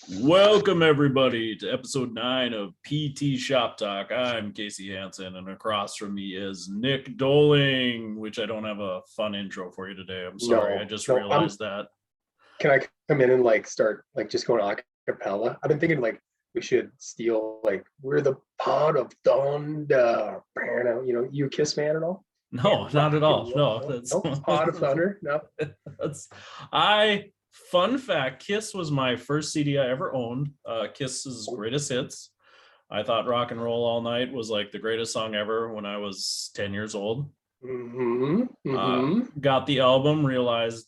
Welcome everybody to episode 9 of PT Shop Talk. I'm Casey Hansen, and across from me is Nick Doling, which I don't have a fun intro for you today. I'm sorry, I just realized that. Can I come in and start just going a cappella? I've been thinking we should steal we're the pod of thunder. You a Kiss fan at all? No, not at all. No, that's pod of thunder. No, Fun fact, Kiss was my first CD I ever owned. Kiss's Greatest Hits. I thought Rock and Roll All Night was like the greatest song ever when I was 10 years old. Got the album, realized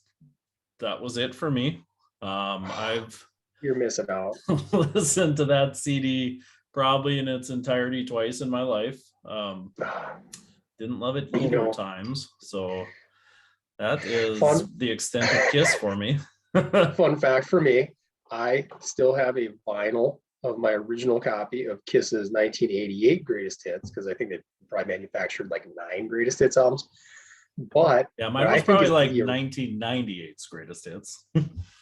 that was it for me. You're missing out. Listened to that CD probably in its entirety twice in my life. Didn't love it either times. So that is the extent of Kiss for me. Fun fact for me, I still have a vinyl of my original copy of Kiss's 1988 Greatest Hits, because I think they probably manufactured 9 Greatest Hits albums. But yeah, mine was probably 1998's Greatest Hits.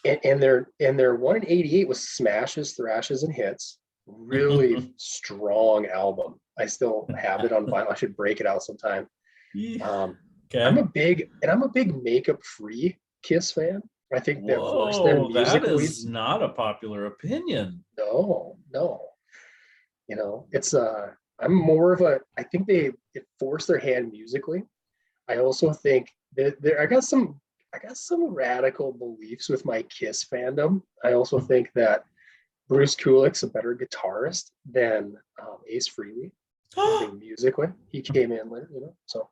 and their one in 88 was Smashes, Thrashes, and Hits. Really strong album. I still have it on vinyl. I should break it out sometime. Okay. I'm a big makeup-free Kiss fan. I think that forced them musically. That is not a popular opinion. No. It's I'm more of a. I think it forced their hand musically. I also think that I got some radical beliefs with my Kiss fandom. I also think that Bruce Kulick's a better guitarist than Ace Frehley. Musically, he came in later, So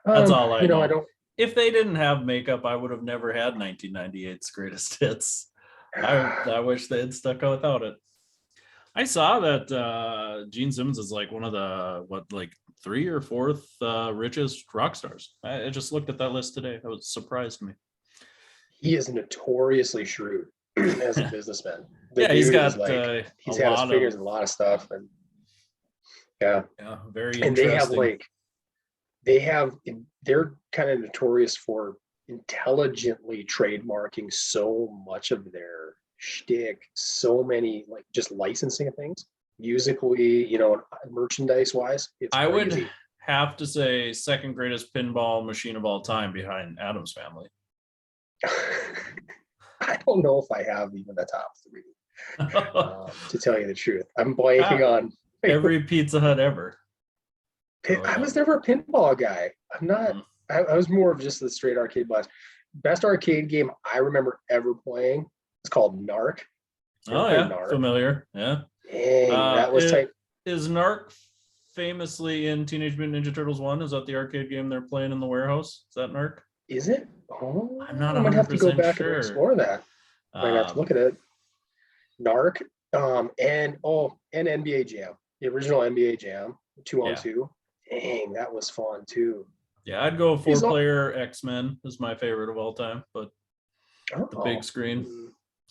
that's all I know. I don't. If they didn't have makeup, I would have never had 1998's Greatest Hits. I wish they had stuck out without it. I saw that Gene Simmons is one of the 3rd or 4th richest rock stars. I just looked at that list today. It surprised me. He is notoriously shrewd as a businessman. He's got he's had his fingers in a lot of stuff, and very and interesting. They're kind of notorious for intelligently trademarking so much of their shtick, so many just licensing things musically, merchandise wise. I would have to say second greatest pinball machine of all time behind Addams Family. I don't know if I have even the top 3 to tell you the truth. I'm blanking on every Pizza Hut ever. I was never a pinball guy. I'm not. I was more of just the straight arcade blast. Best arcade game I remember ever playing is called Narc. Narc? Familiar. Yeah. Dang, that was tight. Is Narc famously in Teenage Mutant Ninja Turtles 1? Is that the arcade game they're playing in the warehouse? Is that Narc? Is it? Oh, I'm not 100% I might have to go back sure. and explore that. I might have to look at it. Narc, and NBA Jam, the original NBA Jam, 2-on-2. Dang, that was fun too. Yeah, I'd go 4-player X-Men is my favorite of all time, but the big screen.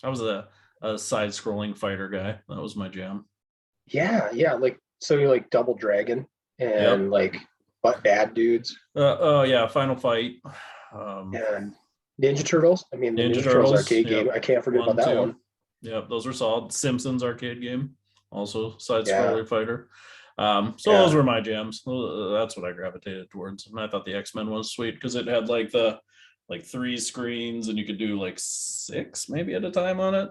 I was a side-scrolling fighter guy. That was my jam. Yeah. So you Double Dragon and but Bad Dudes. Final Fight. And Ninja Turtles. I mean, the Ninja Turtles arcade game. I can't forget about that one. Yep, those were solid. Simpsons arcade game, also side-scroller fighter. Those were my jams. That's what I gravitated towards, and I thought the X-Men was sweet because it had the 3 screens and you could do 6 maybe at a time on it.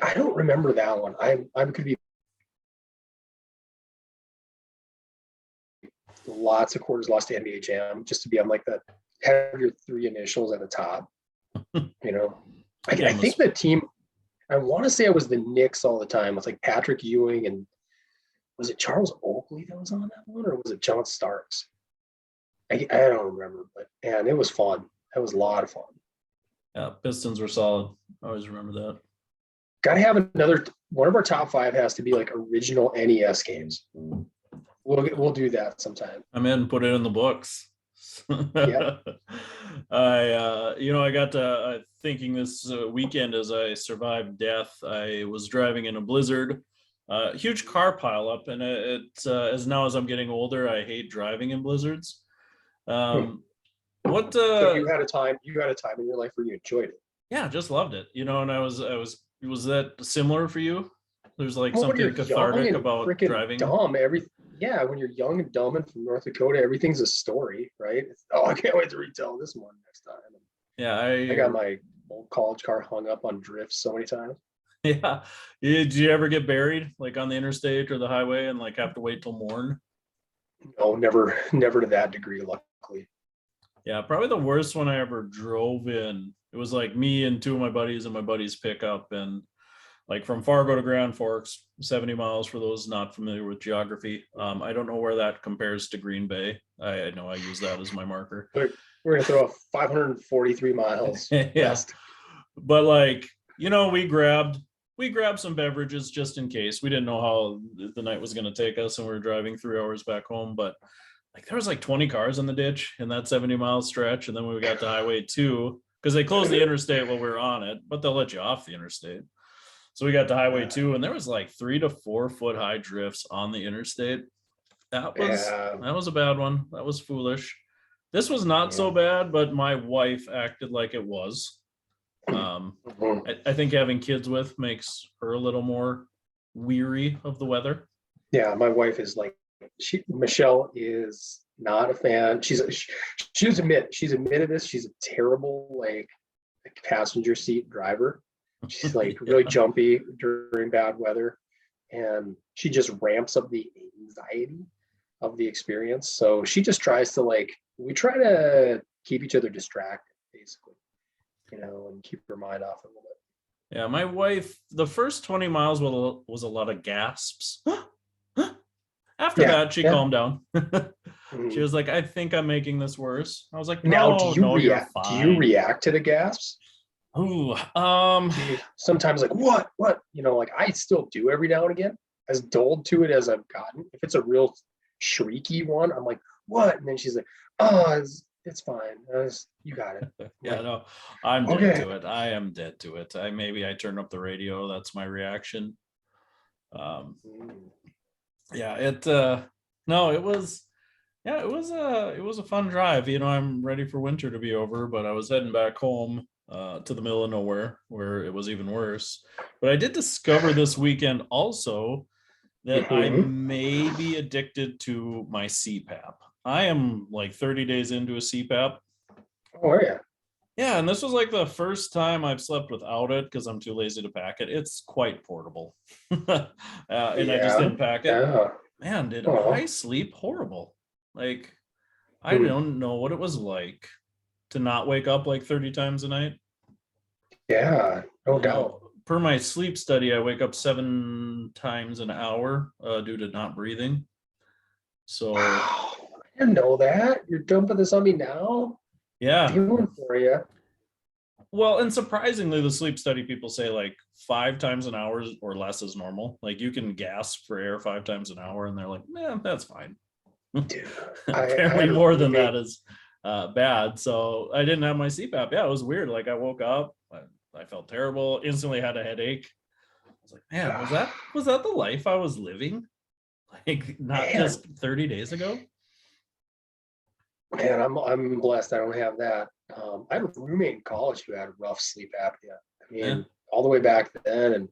I don't remember that one. I could be lots of quarters lost to NBA Jam just to be on that, have your 3 initials at the top. I think the team. I want to say I was the Knicks all the time. It's Patrick Ewing and. Was it Charles Oakley that was on that one, or was it John Starks? I don't remember, but man, it was fun. It was a lot of fun. Yeah, Pistons were solid. I always remember that. Got to have another one of our top 5 has to be original NES games. We'll do that sometime. I'm in. Put it in the books. Yeah. I got to thinking this weekend as I survived death. I was driving in a blizzard. Huge car pileup, and as now as I'm getting older, I hate driving in blizzards. So you had a time in your life where you enjoyed it? Yeah, just loved it. And I was Was that similar for you? There's like Well, when something you're young cathartic and about freaking driving. dumb, yeah, when you're young and dumb and from North Dakota, everything's a story, right? Oh, I can't wait to retell this one next time. Yeah, I got my old college car hung up on drifts so many times. yeah. Did you ever get buried like on the interstate or the highway and like have to wait till morn? No, never to that degree, luckily. Yeah, probably the worst one I ever drove in. It was like me and two of my buddies and my buddy's pickup, and like from Fargo to Grand Forks, 70 miles for those not familiar with geography. I don't know where that compares to Green Bay. I know I use that as my marker. We're gonna throw 543 miles Yeah. west. But like, we grabbed some beverages just in case. We didn't know how the night was going to take us, and we were driving 3 hours back home. But like, there was like 20 cars in the ditch in that 70-mile stretch, and then when we got to Highway 2, because they closed the interstate while we were on it, but they'll let you off the interstate. So we got to Highway 2, and there was like 3 to 4 foot high drifts on the interstate. That was a bad one. That was foolish. This was not so bad, but my wife acted like it was. I think having kids with makes her a little more weary of the weather. Yeah, my wife is like, Michelle is not a fan. She's admitted this. She's a terrible like passenger seat driver. She's like really jumpy during bad weather, and she just ramps up the anxiety of the experience. So she just tries to we try to keep each other distracted, basically, and keep her mind off a little bit. Yeah, my wife, the first 20 miles was a lot of gasps. After that, she calmed down. She was like, I think I'm making this worse. I was like, no, you're fine. Do you react to the gasps? Ooh, sometimes what? I still do every now and again, as dulled to it as I've gotten. If it's a real shrieky one, I'm like, what? And then she's like, oh, it's fine. You got it. Yeah, no, I'm dead to it. I am dead to it. Maybe I turn up the radio. That's my reaction. Yeah, it was a fun drive. I'm ready for winter to be over, but I was heading back home to the middle of nowhere where it was even worse. But I did discover this weekend also that I may be addicted to my CPAP. I am like 30 days into a CPAP. Oh, yeah. Yeah, and this was like the first time I've slept without it because I'm too lazy to pack it. It's quite portable. I just didn't pack it. Yeah. Man, did I sleep horrible. Like, I don't know what it was like to not wake up like 30 times a night. Yeah, no doubt. Per my sleep study, I wake up 7 times an hour due to not breathing. So I didn't know that. You're dumping this on me now? Yeah. Doing for you. Well, and surprisingly, the sleep study people say like 5 times an hour or less is normal. Like you can gasp for air 5 times an hour, and they're like, man, that's fine. Dude, apparently more than that is bad. So I didn't have my CPAP. Yeah, it was weird. Like I woke up, I felt terrible, instantly had a headache. I was like, man, was that the life I was living? Like not just 30 days ago? Man, I'm blessed I don't have that. I had a roommate in college who had rough sleep apnea. I mean, all the way back then, and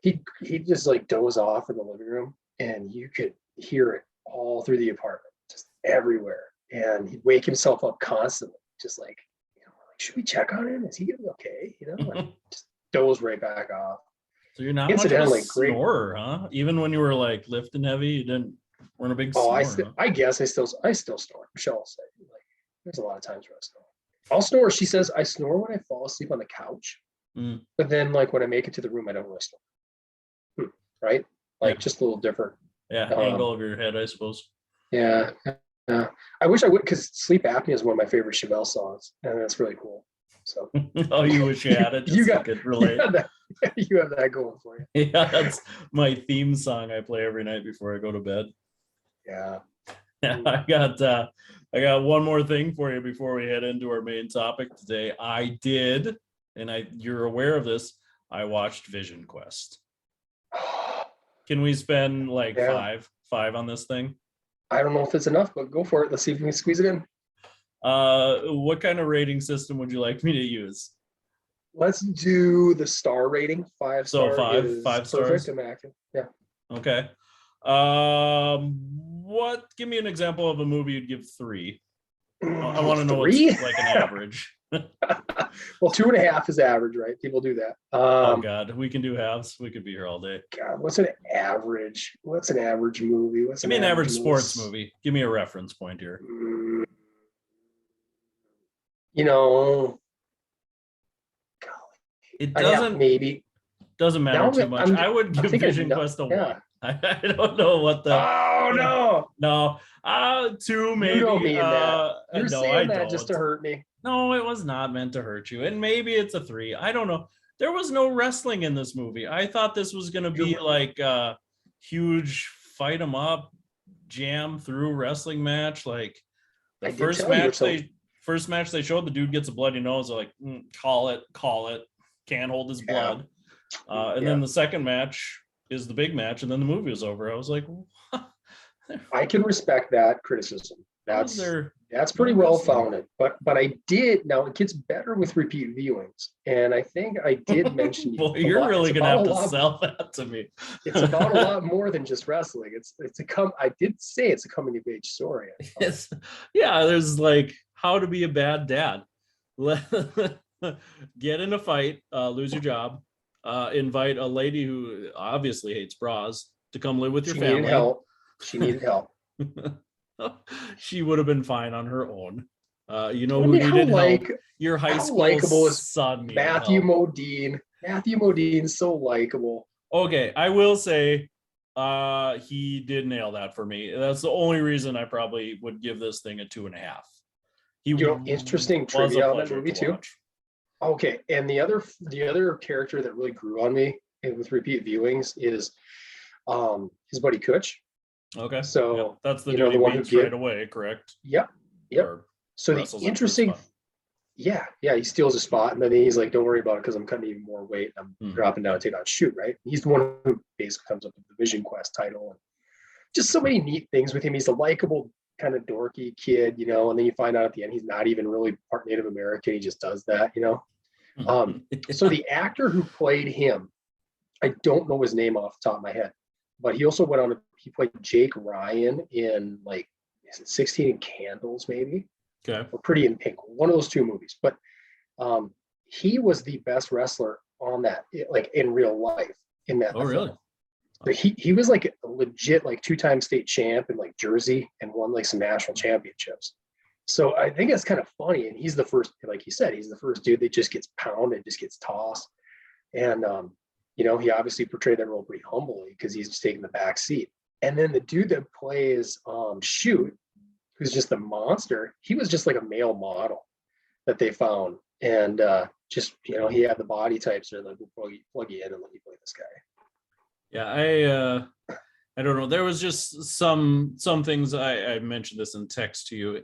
he just like doze off in the living room, and you could hear it all through the apartment, just everywhere. And he'd wake himself up constantly, just like, should we check on him? Is he gonna be okay? And just doze right back off. So you're not much of a snorer, huh? Even when you were like lifting heavy, you weren't a big snorer. I guess I still snore. Michelle will say, like, there's a lot of times where I snore. I'll snore. She says I snore when I fall asleep on the couch, but then like when I make it to the room, I don't really snore. Right? Like just a little different. Yeah, angle of your head, I suppose. Yeah. I wish I would, because sleep apnea is one of my favorite Chevelle songs, and that's really cool. So oh, you wish you had it. Just you could relate. You have that going for you. Yeah, that's my theme song I play every night before I go to bed. Yeah. I got one more thing for you before we head into our main topic today. I did, and you're aware of this, I watched Vision Quest. Can we spend like five on this thing? I don't know if it's enough, but go for it. Let's see if we can squeeze it in. What kind of rating system would you like me to use? Let's do the star rating. 5 So star is five perfect, stars. immaculate. Yeah. Okay. Give me an example of a movie you'd give 3. I want to know what's 3. like an average. Well, 2.5 is average, right? People do that. Oh God, we can do halves. We could be here all day. God, what's an average? What's an average movie? Give me an average sports movie. Give me a reference point here. You know, It doesn't matter too much. I would give Vision Quest a 1. I don't know what the. Oh no! 2 maybe. You don't mean that. You're saying that don't. just to hurt me. No, it was not meant to hurt you. And maybe it's a 3. I don't know. There was no wrestling in this movie. I thought this was going to be like a huge fight 'em up, jam through wrestling match. Like the first match they showed, the dude gets a bloody nose. They're like, call it. Can't hold his blood. And then the second match is the big match, and then the movie was over. I was like, I can respect that criticism. That's pretty well founded. But I did. Now it gets better with repeat viewings, and I think I did mention. Boy, you're really gonna have to sell that to me. It's about a lot more than just wrestling. I did say it's a coming of age story. There's like how to be a bad dad. Get in a fight, lose your job, invite a lady who obviously hates bras to come live with your family. She needed help. She would have been fine on her own. Who needed help? Your high school son. Matthew Modine. Matthew Modine's so likable. Okay, I will say he did nail that for me. That's the only reason I probably would give this thing a 2.5. Interesting trivia on that movie too. Okay, and the other character that really grew on me with repeat viewings is his buddy Kutch. Okay, so that's the dude the one who right away, correct? Yep. So the interesting, he steals a spot, and then he's like, "Don't worry about it, because I'm cutting even more weight. I'm dropping down to take on shoot." Right? He's the one who basically comes up with the Vision Quest title, and just so many neat things with him. He's a likable, kind of dorky kid, and then you find out at the end he's not even really part Native American. He just does that, So the actor who played him, I don't know his name off the top of my head, but he also went on. He played Jake Ryan in 16 Candles, maybe. Okay. Or Pretty in Pink, one of those 2 movies. But he was the best wrestler on that, in real life in that. Oh, really? But he was like a legit 2-time state champ in Jersey, and won some national championships. So I think that's kind of funny. And he's the first, like you said, he's the first dude that just gets pounded, just gets tossed. And, he obviously portrayed that role pretty humbly because he's just taking the back seat. And then the dude that plays Shoot, who's just a monster, he was just like a male model that they found. And he had the body types that we'll plug you in and let you play this guy. Yeah, I don't know. There was just some things I mentioned this in text to you.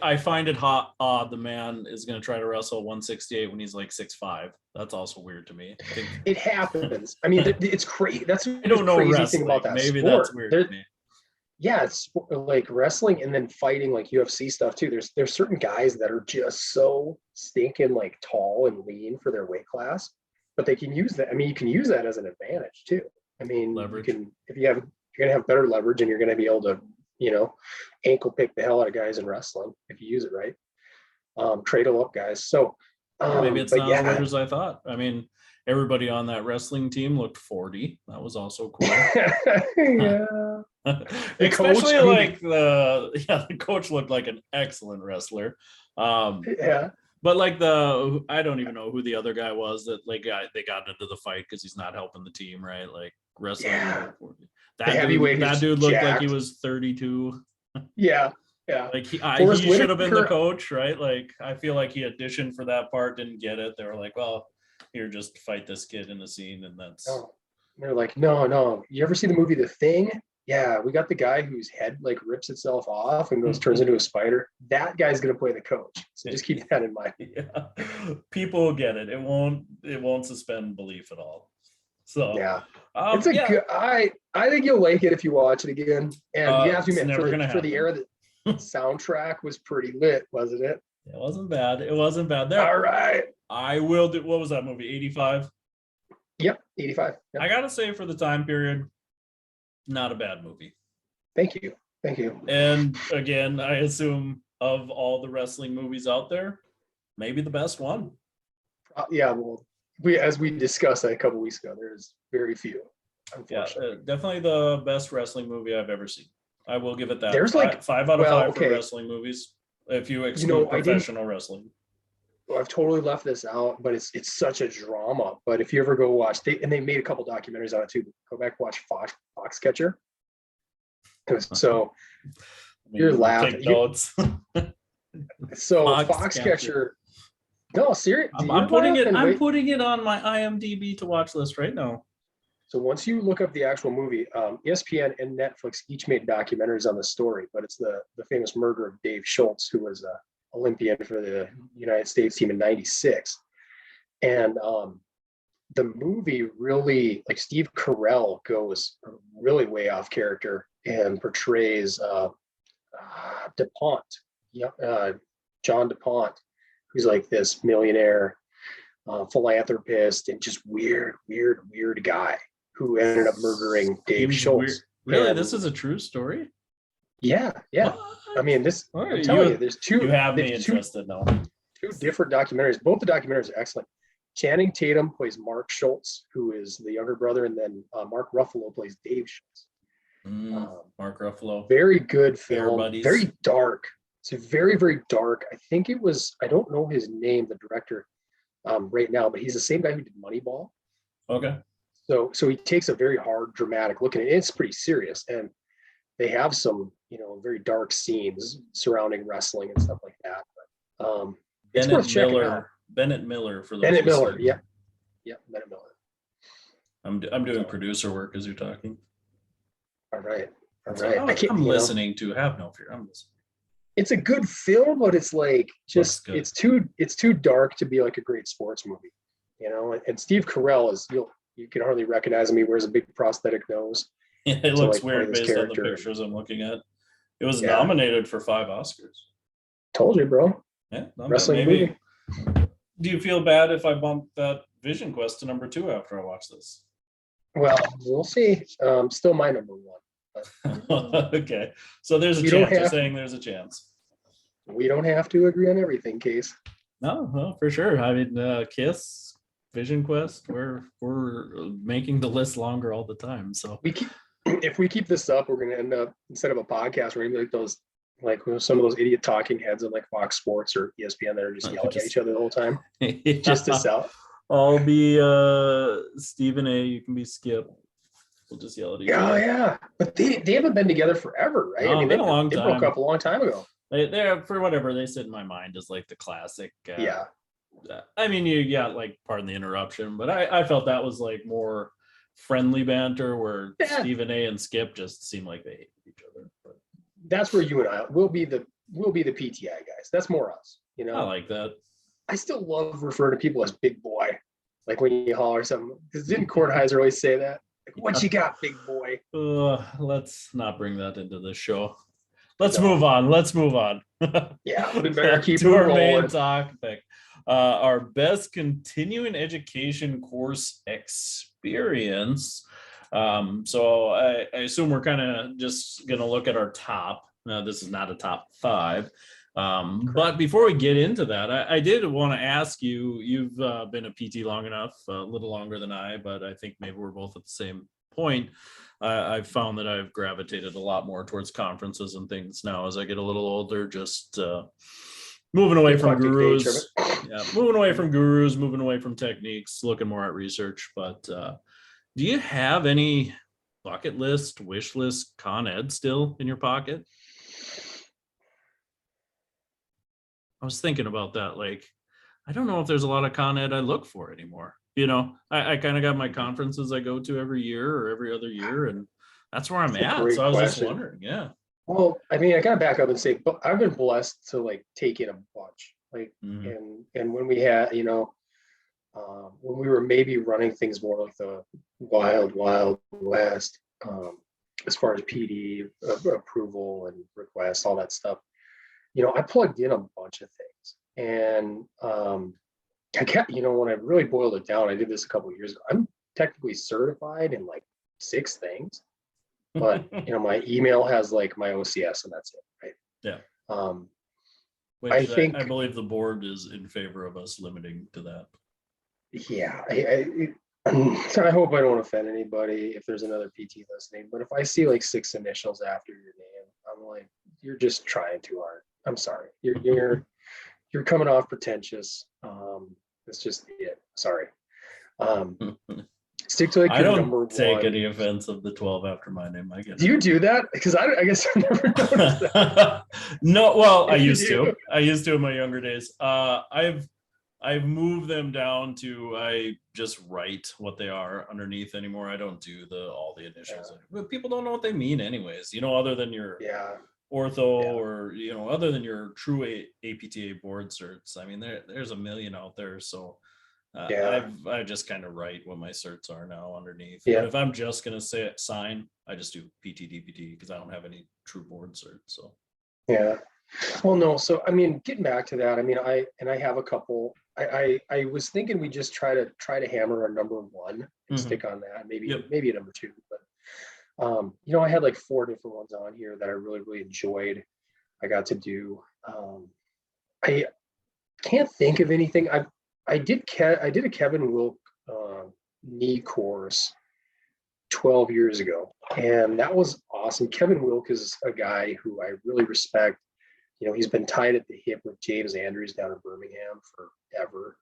I find it odd the man is going to try to wrestle 168 when he's 6'5". That's also weird to me. It happens. I mean, it's crazy. That's I don't know crazy wrestling. Thing about that Maybe sport. That's weird to me. Yeah, it's like wrestling and then fighting UFC stuff too. There's certain guys that are just so stinking tall and lean for their weight class, but they can use that. I mean, you can use that as an advantage too. I mean, leverage. You're going to have better leverage, and you're going to be able to, ankle pick the hell out of guys in wrestling if you use it right. Cradle up guys. So maybe it's not as weird as I thought. I mean, everybody on that wrestling team looked 40. That was also cool. Yeah. Especially the coach looked like an excellent wrestler. But I don't even know who the other guy was that they got into the fight because he's not helping the team, right? Wrestling. Yeah. That dude looked jacked. Like he was 32. Yeah. He should have been the coach, right? I feel like he auditioned for that part, didn't get it. They were like, well, here, just fight this kid in the scene, and that's. Oh. They're like, no. You ever see the movie The Thing? Yeah, we got the guy whose head rips itself off and turns into a spider. That guy's gonna play the coach. So just keep that in mind. Yeah. People will get it. It won't suspend belief at all. So yeah, it's good. I think you'll like it if you watch it again. And you have to admit, for the era, the soundtrack was pretty lit, wasn't it? It wasn't bad. It wasn't bad. There. All right. I will do. What was that movie? 85. Yep, 85. Yep. I gotta say, for the time period, not a bad movie. Thank you. Thank you. And again, I assume of all the wrestling movies out there, maybe the best one. Yeah, well, as we discussed a couple weeks ago, there's very few. Yeah, definitely the best wrestling movie I've ever seen. I will give it that. There's like 5 out of 5 okay. for wrestling movies, if you exclude professional wrestling. Well, I've totally left this out, but it's such a drama. But if you ever go watch, they made a couple documentaries on it too. Go back watch Foxcatcher. So you're laughing. Notes. So Foxcatcher. No, seriously. I'm putting it on my IMDb to watch list right now. So once you look up the actual movie, ESPN and Netflix each made documentaries on the story, but it's the famous murder of Dave Schultz, who was an Olympian for the United States team in '96. And the movie really, like, Steve Carell goes really way off character and portrays DuPont, John DuPont, who's like this millionaire philanthropist and just weird guy who ended up murdering Dave Schultz. Really? And this is a true story? Yeah. What? I mean, I'm telling you, there's two. You have me interested now. Two different documentaries. Both the documentaries are excellent. Channing Tatum plays Mark Schultz, who is the younger brother, and then Mark Ruffalo plays Dave Schultz. Mark Ruffalo. Very good film. Very dark. It's very, very dark. I think it was, I don't know his name, the director, right now, but he's the same guy who did Moneyball. Okay. So he takes a very hard, dramatic look at it. It's pretty serious. And they have some, very dark scenes surrounding wrestling and stuff like that. But it's worth checking out. Bennett Miller for those. Bennett Miller, yeah. Yeah, Bennett Miller. I'm doing producer work as you're talking. All right. I'm listening to have no fear. I'm listening. It's a good film, but it's like just it's too dark to be like a great sports movie, And Steve Carell is you can hardly recognize him. He wears a big prosthetic nose. Yeah, it looks weird based on the pictures I'm looking at. It was nominated for 5 Oscars. Told you, bro. Yeah, wrestling movie. Do you feel bad if I bump that Vision Quest to number 2 after I watch this? Well, we'll see. Still my number 1. Okay, so there's a chance. You're saying there's a chance. We don't have to agree on everything, Case. No, for sure. I mean, Kiss, Vision Quest, we're making the list longer all the time. So if we keep this up, we're going to end up, instead of a podcast, we're going to be like some of those idiot talking heads on like Fox Sports or ESPN that are just yelling at each other the whole time. Just to sell. I'll be Stephen A. You can be Skip. We'll just yell at each other. Oh yeah, but they haven't been together forever, right? No, I mean, been a long time. They broke up a long time ago. They're for whatever they sit in my mind as like the classic. I mean, you got like, pardon the interruption, but I felt that was like more friendly banter where Stephen A. and Skip just seemed like they hated each other. But that's where you and I will be the PTI guys. That's more us, I like that. I still love referring to people as big boy, like when you holler something. Because didn't Kornheiser always say that? Like, what you got, big boy? Let's not bring that into this show. Let's move on. Yeah, we better keep to our rolling. main topic. Our best continuing education course experience. So I assume we're kind of just going to look at our top. This is not a top 5. But before we get into that, I did want to ask you, you've been a PT long enough, a little longer than I, but I think maybe we're both at the same point. I've found that I've gravitated a lot more towards conferences and things now as I get a little older, just moving away from gurus. Moving away from techniques, looking more at research. But do you have any bucket list, wish list, Con Ed still in your pocket? I was thinking about that. Like, I don't know if there's a lot of Con Ed I look for anymore. I kind of got my conferences I go to every year or every other year, and that's where I'm at. So I was just wondering, Well, I mean, I gotta back up and say, but I've been blessed to like take in a bunch. Like, and when we had, when we were maybe running things more like the wild west, as far as PD approval and requests, all that stuff. I plugged in a bunch of things, And I kept, when I really boiled it down, I did this a couple of years ago. I'm technically certified in like 6 things, but my email has like my OCS and that's it, right? Yeah. I think I believe the board is in favor of us limiting to that. Yeah, I hope I don't offend anybody if there's another PT listening, but if I see like 6 initials after your name, I'm like, you're just trying too hard. I'm sorry. You're coming off pretentious. That's just it. Sorry. Stick to like I your don't number take one. any offense of the 12 after my name. I guess. Do you do that? Because I guess I've never noticed that. No, well, I You used do. to. I used to in my younger days. I've moved them down to I just write what they are underneath anymore. I don't do all the initials. But people don't know what they mean anyways, other than your ortho or other than your true APTA board certs. I mean, there's a million out there. So I just kind of write what my certs are now underneath. But if I'm just gonna say it, sign, I just do PT because I don't have any true board certs. So well, no. So I mean, getting back to that, I mean, I have a couple. I was thinking we just try to hammer our number one and stick on that. Maybe a number 2, but I had like 4 different ones on here that I really enjoyed. I got to do. I can't think of anything. I did a Kevin Wilk knee course 12 years ago, and that was awesome. Kevin Wilk is a guy who I really respect. He's been tied at the hip with James Andrews down in Birmingham forever.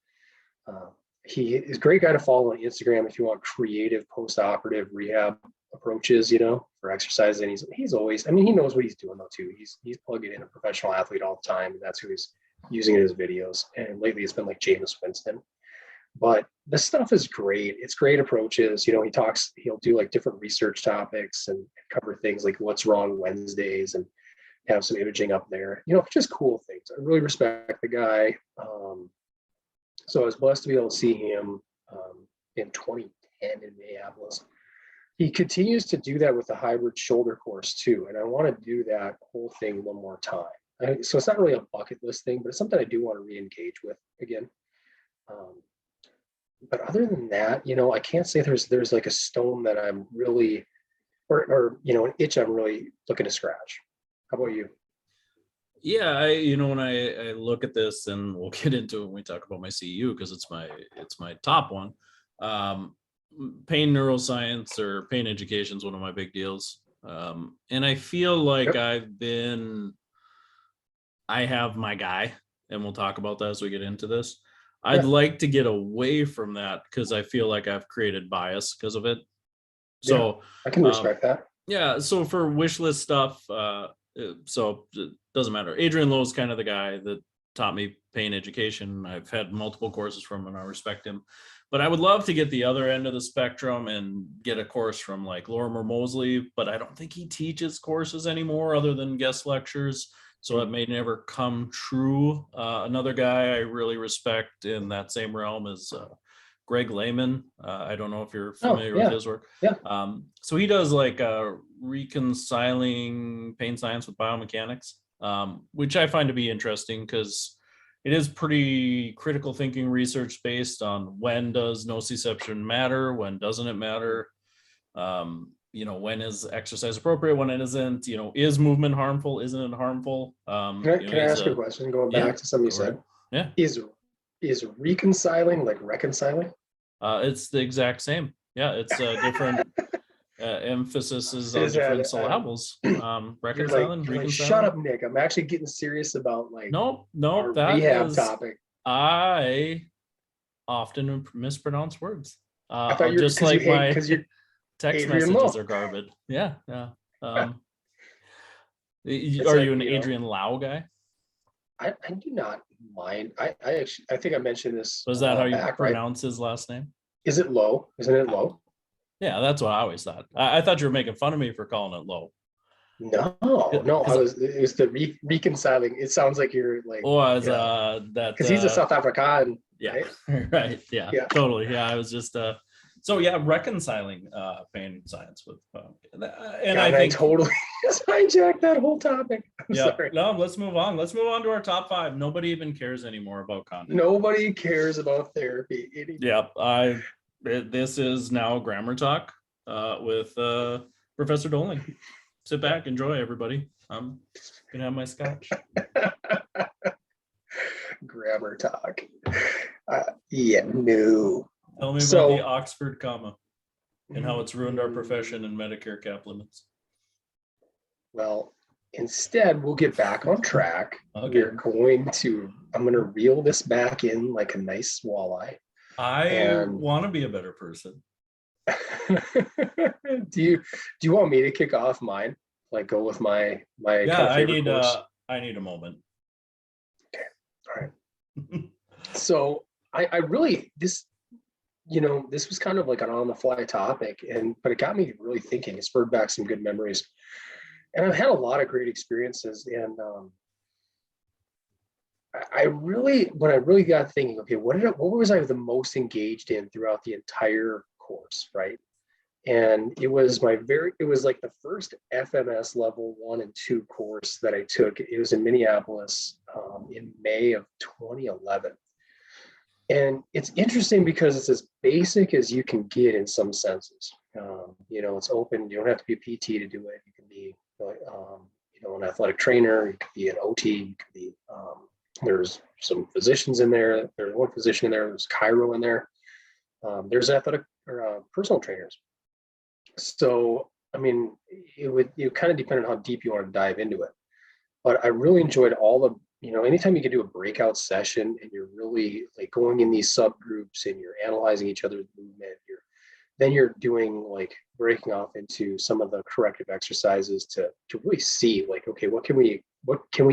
He is a great guy to follow on Instagram if you want creative post-operative rehab approaches, for exercise. And he's always, I mean, he knows what he's doing though too. He's plugging in a professional athlete all the time, and that's who he's using in his videos. And lately it's been like Jameis Winston. But the stuff is great. It's great approaches. He'll do like different research topics and cover things like what's wrong Wednesdays and have some imaging up there, just cool things. I really respect the guy. So I was blessed to be able to see him in 2010 in Minneapolis. He continues to do that with the hybrid shoulder course too. And I want to do that whole thing one more time. So it's not really a bucket list thing, but it's something I do want to re-engage with again. But other than that, I can't say there's like a stone that I'm really, or an itch I'm really looking to scratch. How about you? Yeah, when I look at this, and we'll get into it when we talk about my CEU because it's my top one. Pain neuroscience or pain education is one of my big deals. And I feel like I have my guy, and we'll talk about that as we get into this. I'd like to get away from that because I feel like I've created bias because of it. So I can respect that. Yeah. So for wish list stuff, so it doesn't matter. Adrian Lowe's kind of the guy that taught me pain education. I've had multiple courses from him and I respect him. But I would love to get the other end of the spectrum and get a course from like Lorimer Mosley, but I don't think he teaches courses anymore other than guest lectures. So it may never come true. Another guy I really respect in that same realm is Greg Layman. I don't know if you're familiar with his work. So he does like reconciling pain science with biomechanics, which I find to be interesting because it is pretty critical thinking research based on when does nociception matter, when doesn't it matter, when is exercise appropriate, when it isn't, is movement harmful, isn't it harmful? Can I ask you a question going back to something you said? Yeah. Is reconciling like reconciling? It's the exact same. Yeah, it's different emphasis on different syllables. Reconciling, you're like, shut up, Nick. I'm actually getting serious about like no, that rehab topic. I often mispronounce words. I thought you just like my text Adrian messages Lowe. are garbage. Yeah. Are you an Adrian Lau guy? I do not mind. I think I mentioned this. Was that how you pronounce his last name? Is it Lowe? Isn't it Lowe? Yeah, that's what I always thought. I thought you were making fun of me for calling it Lowe. No. It was the reconciling. It sounds like you're like. That because he's a South African. Yeah. Right. Yeah. Totally. Yeah. I was just So yeah, reconciling pain science with and God, I think I totally just hijacked that whole topic. I'm yeah, sorry. no, let's move on. Let's move on to our top 5. Nobody even cares anymore about content. Nobody cares about therapy anymore. Yeah, this is now grammar talk with Professor Doling. Sit back, enjoy, everybody. I'm gonna have my scotch. Grammar talk. Yeah, no. Tell me about the Oxford comma and how it's ruined our profession and Medicare cap limits. Well, instead, we'll get back on track. Okay. I'm going to reel this back in like a nice walleye. I want to be a better person. Do you want me to kick off mine? Like go with my yeah, kind of favorite course? I need a moment. Okay. All right. So I really this was kind of like an on the fly topic, but it got me really thinking. It spurred back some good memories. And I've had a lot of great experiences, and when I really got thinking, okay, what was I the most engaged in throughout the entire course, right? And it was like the first FMS level 1 and 2 course that I took. It was in Minneapolis in May of 2011. And it's interesting because it's as basic as you can get in some senses. It's open. You don't have to be a PT to do it. You can be an athletic trainer. You could be an OT. You could be. There's some physicians in there. There's one physician in there. There's chiro in there. There's athletic or personal trainers. So I mean, it kind of depend on how deep you want to dive into it. But I really enjoyed all the. Anytime you can do a breakout session and you're really like going in these subgroups and you're analyzing each other's movement, you're doing like breaking off into some of the corrective exercises to really see like, okay, what can we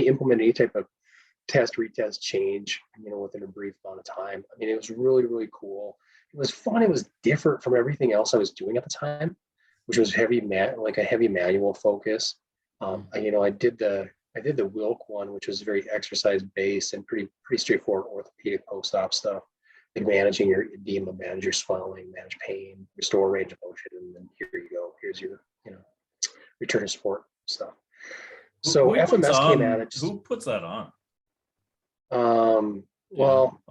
implement any type of test, retest, change, within a brief amount of time. I mean, it was really, really cool. It was fun. It was different from everything else I was doing at the time, which was a heavy manual focus. I did the Wilk one, which was very exercise based and pretty straightforward orthopedic post-op stuff, like managing your edema, manage your swelling, manage pain, restore range of motion, and then here you go. Here's your return to sport stuff. So FMS came at it. Who puts that on?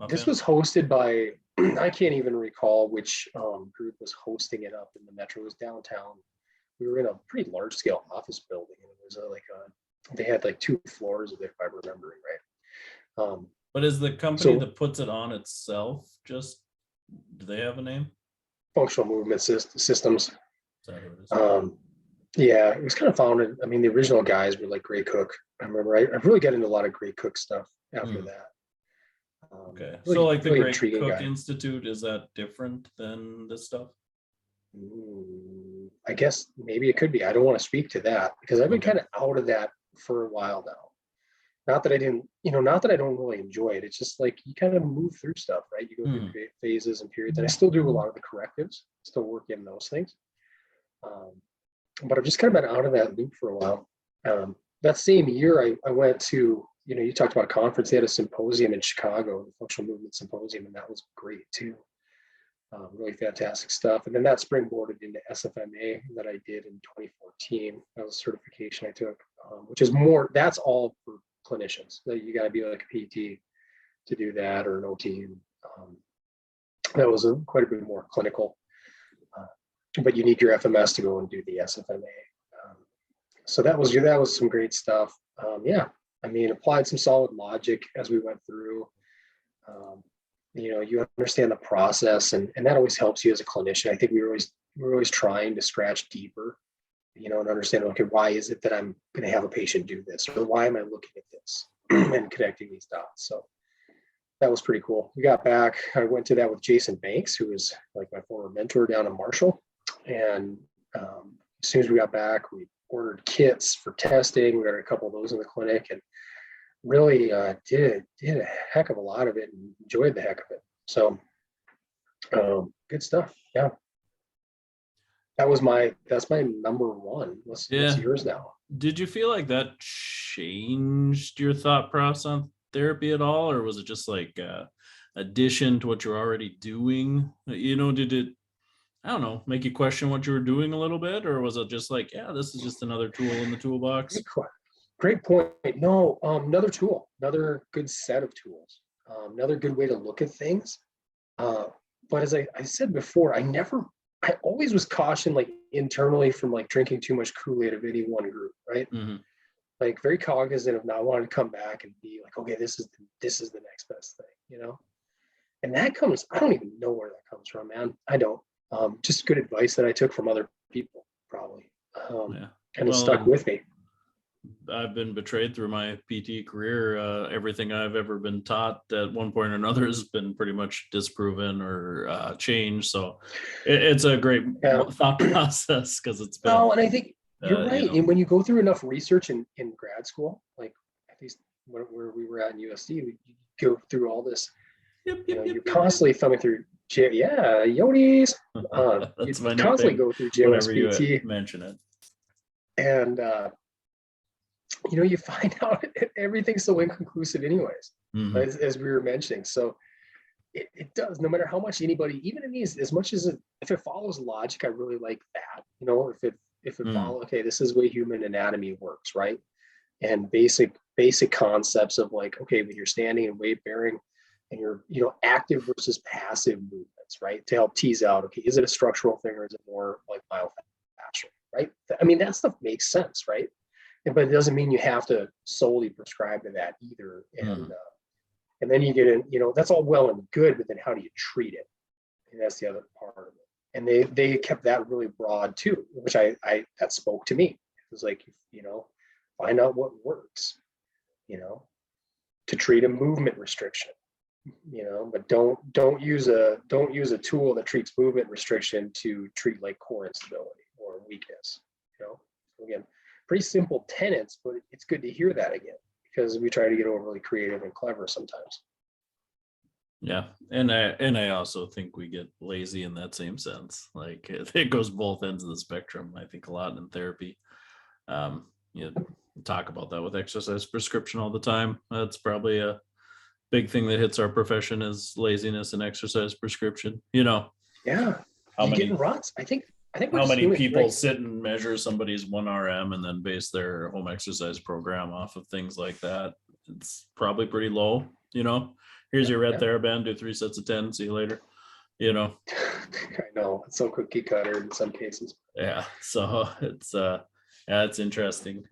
This was hosted by I can't even recall which group was hosting it up in the metro. It was downtown. We were in a pretty large scale office building, and it was they had like 2 floors of it, if I'm remembering right. But is the company that puts it on itself do they have a name? Functional Movement Systems. Is that who it is? Yeah, it was kind of founded. I mean, the original guys were like Gray Cook. I remember I really got into a lot of Gray Cook stuff after that. Okay. Really, so like the Gray Cook Institute, is that different than this stuff? I guess maybe it could be. I don't want to speak to that because I've been kind of out of that for a while now. Not that I don't really enjoy it. It's just like you kind of move through stuff, right? You go through phases and periods, and I still do a lot of the correctives, still work in those things. But I've just kind of been out of that loop for a while. That same year, I went to, you talked about a conference. They had a symposium in Chicago, the Functional Movement Symposium, and that was great too. Really fantastic stuff. And then that springboarded into SFMA that I did in 2014. That was a certification I took, which is that's all for clinicians. You got to be like a PT to do that, or an OT. And, that was quite a bit more clinical. But you need your FMS to go and do the SFMA. So that was some great stuff. I mean, applied some solid logic as we went through. You understand the process, and that always helps you as a clinician. I think we're always trying to scratch deeper, and understand, okay, why is it that I'm going to have a patient do this, or why am I looking at this and connecting these dots? So that was pretty cool. We got back. I went to that with Jason Banks, who was like my former mentor down in Marshall. And as soon as we got back, we ordered kits for testing. We got a couple of those in the clinic, and really did a heck of a lot of it and enjoyed the heck of it. So good stuff. Yeah. That's my number one. What's yours now? Did you feel like that changed your thought process on therapy at all, or was it just like addition to what you're already doing? Did it I don't know, make you question what you were doing a little bit, or was it just like, yeah, this is just another tool in the toolbox? Great point. No, another tool, another good set of tools, another good way to look at things. But as I said before, I always was cautioned like internally from like drinking too much Kool-Aid of any one group, right? Mm-hmm. Like very cognizant of not wanting to come back and be like, okay, this is the next best thing, you know? And that comes, I don't even know where that comes from, man. I don't. Just good advice that I took from other people, probably. Yeah. Kind of Well, stuck with me. I've been betrayed through my PT career. Everything I've ever been taught at one point or another has been pretty much disproven or changed. So it's a great thought process because it's been. Oh, and I think you're right. You know. And when you go through enough research in grad school, like at least where we were at in USD, we go through all this. You're constantly thumbing through. Yodis. That's you my constantly nickname. go through Whenever you JSPT. mention it. And you find out everything's so inconclusive anyways, Mm-hmm. as we were mentioning. So it does, no matter how much anybody, even in these, as much as if it follows logic, I really like that. If it follows, okay, this is the way human anatomy works, right? And basic concepts of like, okay, when you're standing and weight bearing and you're, active versus passive movements, right? To help tease out, okay, is it a structural thing or is it more like myofascial, right? I mean, that stuff makes sense, right? But it doesn't mean you have to solely prescribe to that either. And then you get in, that's all well and good, but then how do you treat it? And that's the other part of it. And they kept that really broad too, which that spoke to me. It was like, find out what works, to treat a movement restriction, but don't use a tool that treats movement restriction to treat like core instability or weakness. So again, pretty simple tenets, but it's good to hear that again because we try to get overly creative and clever sometimes. Yeah, and I also think we get lazy in that same sense. Like it goes both ends of the spectrum. I think a lot in therapy. Talk about that with exercise prescription all the time. That's probably a big thing that hits our profession is laziness and exercise prescription. Yeah, how many getting ruts? I think how many people sit and measure somebody's 1RM and then base their home exercise program off of things like that? It's probably pretty low. Here's your red TheraBand, do 3 sets of 10, see you later. I know it's so cookie cutter in some cases. Yeah, so it's interesting.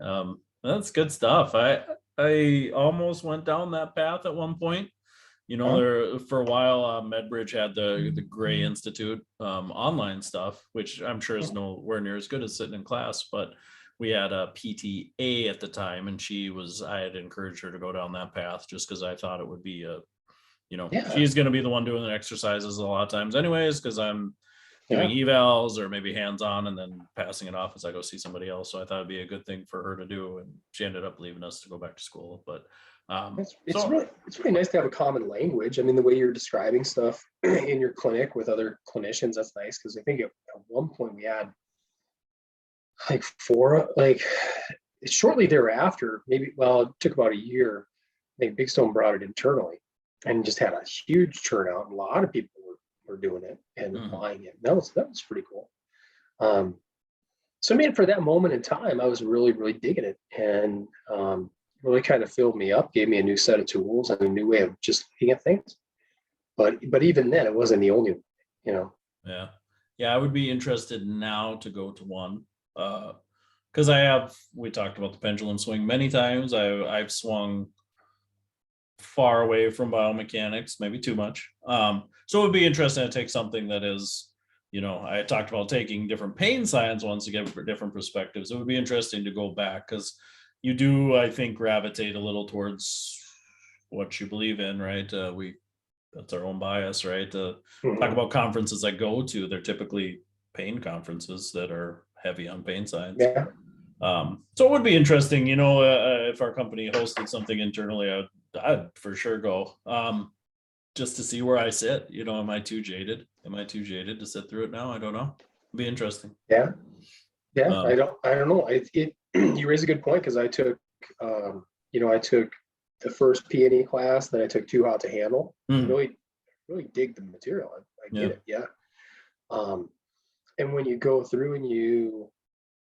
That's good stuff. I almost went down that path at one point. There for a while, MedBridge had the Gray Institute online stuff, which I'm sure is nowhere near as good as sitting in class. But we had a PTA at the time, and I had encouraged her to go down that path just because I thought it would be she's going to be the one doing the exercises a lot of times, anyways, because I'm doing evals or maybe hands-on and then passing it off as I go see somebody else. So I thought it'd be a good thing for her to do, and she ended up leaving us to go back to school. But it's really nice to have a common language. I mean, the way you're describing stuff in your clinic with other clinicians, that's nice because I think at one point we had shortly thereafter, maybe, it took about a year. I think Big Stone brought it internally and just had a huge turnout. A lot of people were doing it and applying it. That was pretty cool. So I mean, for that moment in time, I was really, really digging it, and really kind of filled me up, gave me a new set of tools and a new way of just looking at things. But even then, it wasn't the only one, Yeah, I would be interested now to go to one because we talked about the pendulum swing many times. I've swung far away from biomechanics, maybe too much. So it would be interesting to take something that is, I talked about taking different pain science ones to get different perspectives. It would be interesting to go back because you do, I think, gravitate a little towards what you believe in, right? That's our own bias, right? Talk about conferences I go to, they're typically pain conferences that are heavy on pain science. Yeah. So it would be interesting, if our company hosted something internally, I'd for sure go, just to see where I sit. Am I too jaded? To sit through it now? I don't know. It'd be interesting. Yeah. I don't know. You raise a good point because I took, I took the first P&E class, then I took Too Hot to Handle. Really dig the material. I get it. Yeah. And when you go through and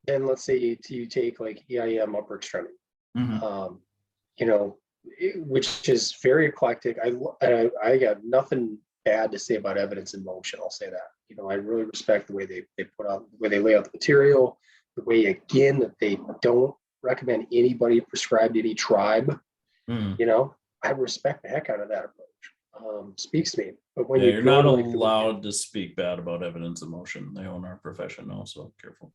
then let's say you take like EIM upper extremity, Mhm. you know, which is very eclectic. I got nothing bad to say about evidence in motion. I'll say that. You know, I really respect the way they put out, the way they lay out the material, the way again that they don't recommend anybody prescribe to any tribe. Mhm. You know, I respect the heck out of that approach. Speaks to me. But when Yeah, you you're go not to like the, allowed to speak bad about evidence of motion. They own our profession now, so careful.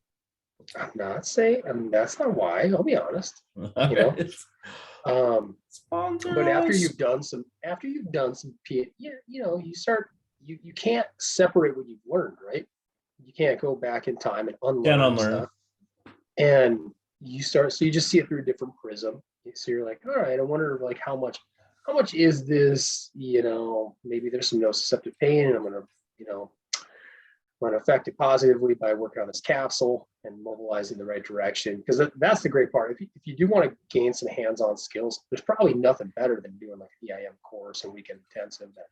I'm not saying, I mean, that's not why. I'll be honest. You know, It's but sponsors. after you've done some yeah, you know, you can't separate what you've learned, right? You can't go back in time and Can't unlearn unlearn. stuff. And so you just see it through a different prism. So you're like, all right, I wonder like how much is this, you know, maybe there's some nociceptive pain and I'm gonna, you know, want to affect it positively by working on this capsule and mobilizing the right direction. Because that's the great part. If you do want to gain some hands-on skills, there's probably nothing better than doing like an EIM course and weekend intensive that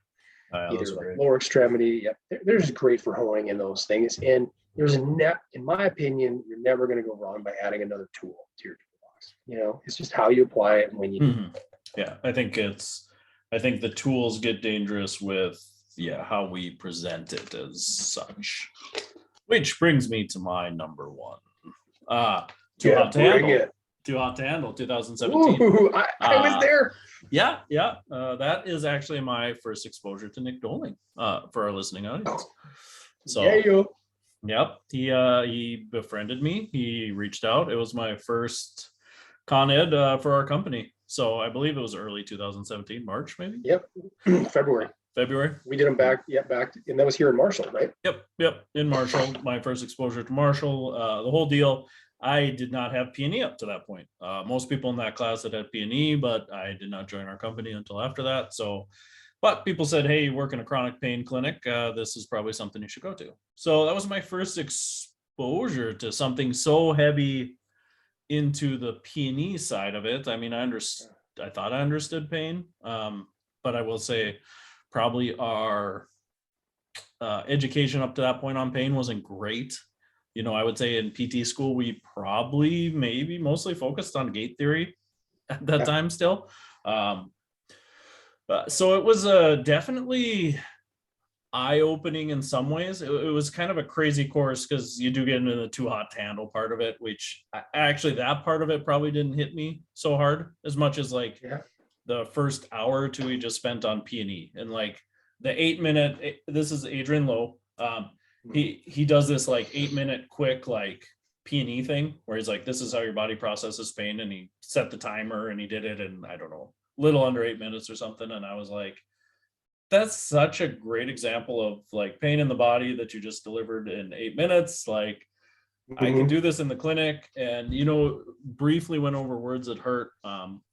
Yeah, either those are like great. lower extremity. Yep, they're just great for honing in those things. And in my opinion, you're never going to go wrong by adding another tool to your toolbox. You know, it's just how you apply it and when you do. Mhm. Yeah, I think the tools get dangerous with how we present it as such. Which brings me to my number one. Too Yeah, hot to bring handle. it. Too hot to handle. 2017. Ooh, I was Uh, there. yeah. That is actually my first exposure to Nick Doling. For our listening audience. Yeah, So you. yep, he befriended me. He reached out. It was my first Con Ed for our company. So I believe it was early 2017, March maybe. Yep, February. February. We did them back, and that was here in Marshall, right? Yep. In Marshall, my first exposure to Marshall, the whole deal. I did not have P&E up to that point. Most people in that class had P&E, but I did not join our company until after that. So, but people said, hey, you work in a chronic pain clinic. This is probably something you should go to. So that was my first exposure to something so heavy into the P&E side of it. I mean, I thought I understood pain, but I will say probably our education up to that point on pain wasn't great. You know, I would say in PT school, we probably maybe mostly focused on gait theory at that time still. So it was definitely eye-opening in some ways. It was kind of a crazy course because you do get into the too hot to handle part of it, which actually that part of it probably didn't hit me so hard as much as like the first hour or two we just spent on P&E and like the 8-minute. This is Adrian Lowe. He does this like 8-minute quick like P&E thing where he's like, this is how your body processes pain, and he set the timer and he did it in, I don't know, little under 8 minutes or something. And I was like, that's such a great example of like pain in the body that you just delivered in 8 minutes. Like I can do this in the clinic. And, you know, briefly went over words that hurt,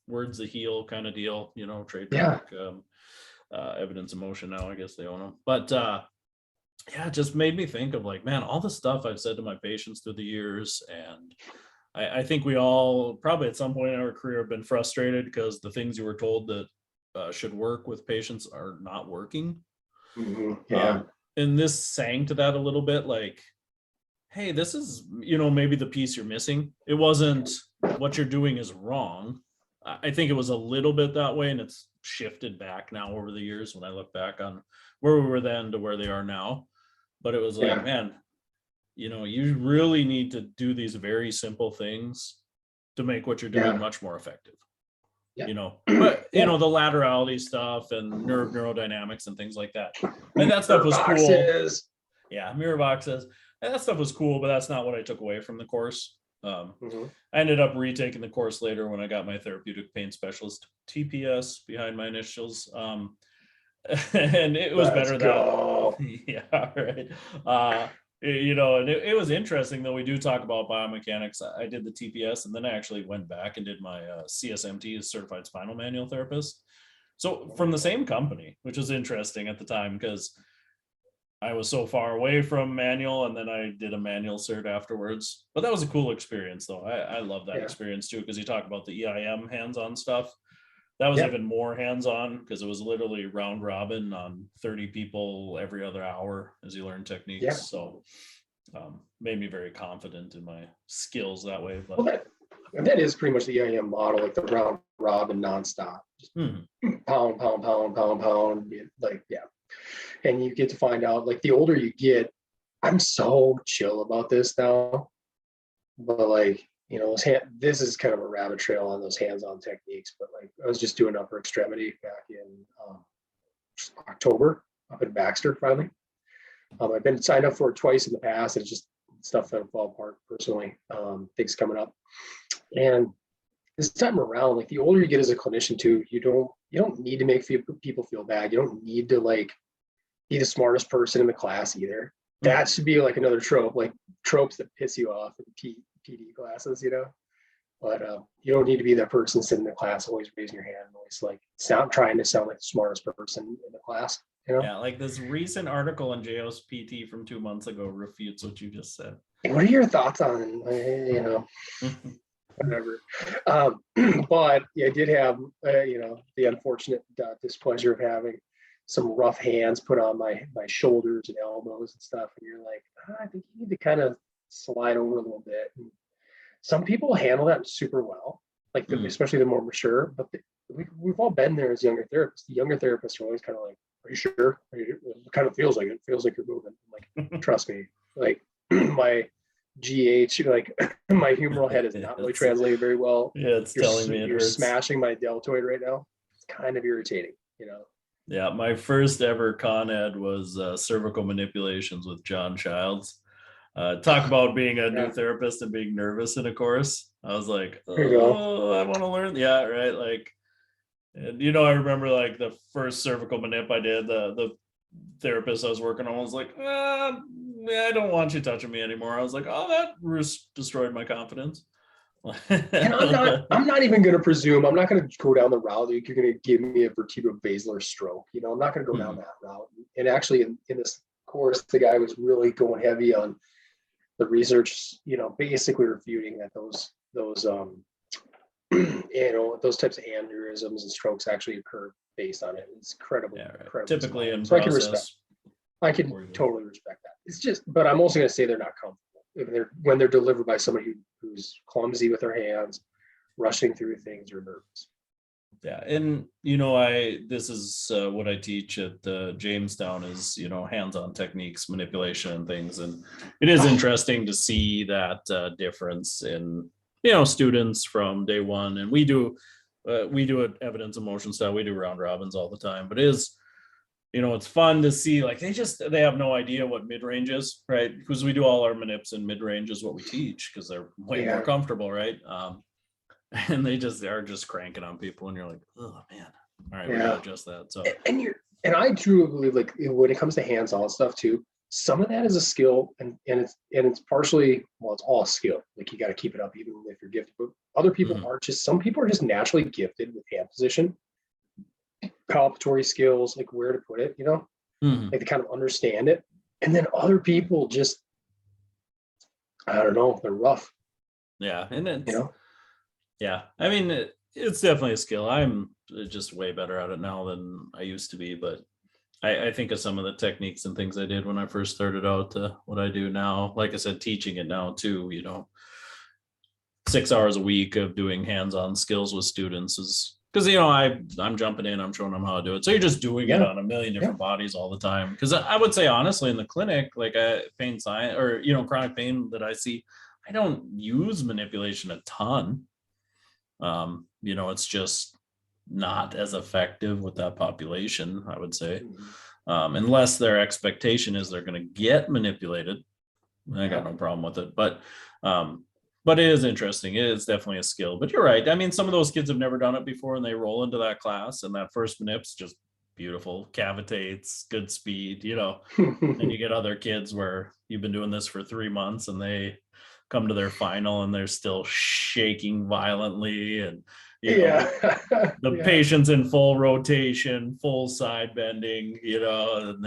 words that heal kind of deal, you know, trademark, evidence of motion. Now I guess they own them, but it just made me think of like, man, all the stuff I've said to my patients through the years. And I think we all probably at some point in our career have been frustrated because the things you were told that should work with patients are not working. And this sang to that a little bit, like, hey, this is, you know, maybe the piece you're missing. It wasn't what you're doing is wrong. I think it was a little bit that way, and it's shifted back now over the years when I look back on where we were then to where they are now. But it was like, man, you know, you really need to do these very simple things to make what you're doing much more effective. You know, but you know, the laterality stuff and neurodynamics and things like that. And that stuff was cool. Yeah, mirror boxes. And that stuff was cool, but that's not what I took away from the course. I ended up retaking the course later when I got my therapeutic pain specialist TPS behind my initials. And it was better that. Yeah, right. You know, and it was interesting though. We do talk about biomechanics. I did the TPS, and then I actually went back and did my CSMT, certified spinal manual therapist. So from the same company, which was interesting at the time because I was so far away from manual, and then I did a manual cert afterwards. But that was a cool experience though. I love that experience too, because you talk about the EIM hands-on stuff. That was even more hands-on because it was literally round robin on 30 people every other hour as you learn techniques. So Made me very confident in my skills that way. Well, But that is pretty much the EIM model, like the round robin nonstop. Just pound, pound, pound, pound, pound. Like, yeah. And you get to find out, like, the older you get, I'm so chill about this now. But like, this is kind of a rabbit trail on those hands-on techniques. But like, I was just doing upper extremity back in October up in Baxter finally. I've been signed up for it twice in the past. And it's just stuff that fall apart personally. Things coming up, and this time around, like the older you get as a clinician too, you don't need to make people feel bad. You don't need to like be the smartest person in the class either. That should be like another trope, like tropes that piss you off in PD classes, But you don't need to be that person sitting in the class always raising your hand, always like trying to sound like the smartest person in the class. Yeah, like this recent article on JOSPT from 2 months ago refutes what you just said. What are your thoughts on, whatever? But yeah, I did have, the unfortunate displeasure of having some rough hands put on my shoulders and elbows and stuff. And you're like, I think you need to kind of slide over a little bit. And some people handle that super well, like especially the more mature, but we've all been there as younger therapists. The younger therapists are always kind of like, are you sure? It kind of feels like it feels like you're moving. I'm like, trust me, like my GH, like my humeral head is not really translated very well. Yeah, it's telling me you're smashing my deltoid right now. It's kind of irritating, Yeah, my first ever con ed was cervical manipulations with John Childs. Talk about being a new therapist and being nervous in a course. I was like, oh, I want to learn. Yeah, right. Like, and I remember like the first cervical manip I did, the therapist I was working on was like, I don't want you touching me anymore. I was like, oh, that destroyed my confidence. And I'm not even going to presume, I'm not going to go down the route that you're going to give me a vertebrovascular stroke. I'm not going to go down that route. And actually in this course, the guy was really going heavy on the research, basically refuting that those those types of aneurysms and strokes actually occur based on it. It's incredibly typically in so process. I can totally respect that. It's just, but I'm also going to say they're not comfortable when they're delivered by somebody who's clumsy with their hands, rushing through things, or nervous. Yeah, and this is what I teach at Jamestown is hands-on techniques, manipulation, and things, and it is interesting to see that difference in students from day one. And we do it evidence of motion style. We do round robins all the time, but it is it's fun to see like they have no idea what mid-range is, right? Because we do all our manips in mid-range is what we teach because they're way more comfortable, right? And they are just cranking on people, and you're like, oh man, all right, we gotta adjust that. So and I truly believe like when it comes to hands-on stuff too, some of that is a skill, and it's partially, well, it's all skill. Like you got to keep it up even if you're gifted. But other people are some people are just naturally gifted with hand position, palpatory skills, like where to put it, like they kind of understand it. And then other people just, I don't know, they're rough. Yeah, and it's yeah, I mean it's definitely a skill. I'm just way better at it now than I used to be, but I think of some of the techniques and things I did when I first started out to what I do now. Like I said, teaching it now too, 6 hours a week of doing hands-on skills with students is because I'm jumping in, I'm showing them how to do it. So you're just doing it on a million different bodies all the time. Because I would say honestly, in the clinic, like pain science or chronic pain that I see, I don't use manipulation a ton. It's just not as effective with that population, I would say, unless their expectation is they're going to get manipulated. I got no problem with it, but it is interesting. It is definitely a skill, but you're right. I mean, some of those kids have never done it before and they roll into that class and that first manip's just beautiful, cavitates, good speed, and you get other kids where you've been doing this for 3 months and they come to their final and they're still shaking violently and the patient's in full rotation, full side bending, and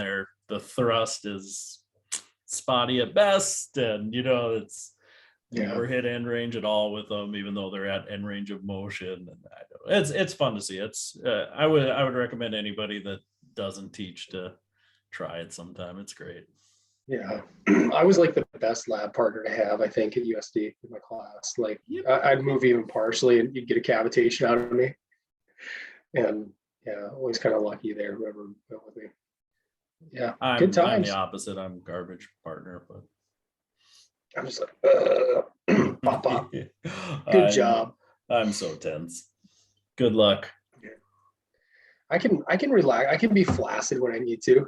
the thrust is spotty at best, and it's never hit end range at all with them, even though they're at end range of motion. And it's fun to see. It's I would recommend anybody that doesn't teach to try it sometime. It's great. Yeah. I was like the best lab partner to have, I think, at USD in my class. Like Yep. I'd move even partially and you'd get a cavitation out of me. And yeah, always kind of lucky there, whoever went with me. Yeah. Good I'm the times. opposite. I'm garbage partner, but I'm just like, pop, pop. Good I'm job. I'm so tense. Good luck. I can relax. I can be flaccid when I need to.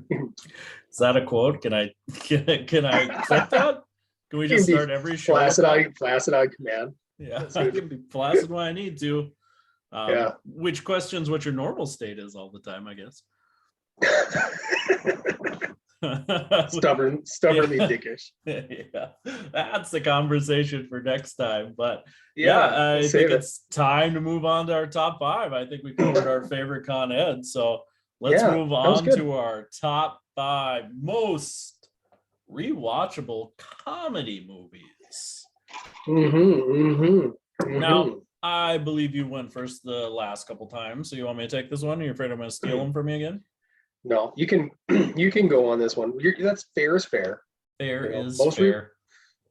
Is that a quote? Can I clip that? Can we just start every show with that? Flaccid on command. Yeah, I can be flaccid when I need to. Yeah. Which questions what your normal state is all the time, I guess. Stubbornly Yeah. dickish. Yeah, that's the conversation for next time. But Yeah, I we'll think save it. it's time to move on to our top five. I think we covered our favorite con ed. So let's Yeah, move that was on good. to our top five most rewatchable comedy movies. Now, I believe you went first the last couple times. So you want me to take this one? Are you afraid I'm going to steal them from you again? No, you can go on this one. That's fair is fair. Fair is most fair.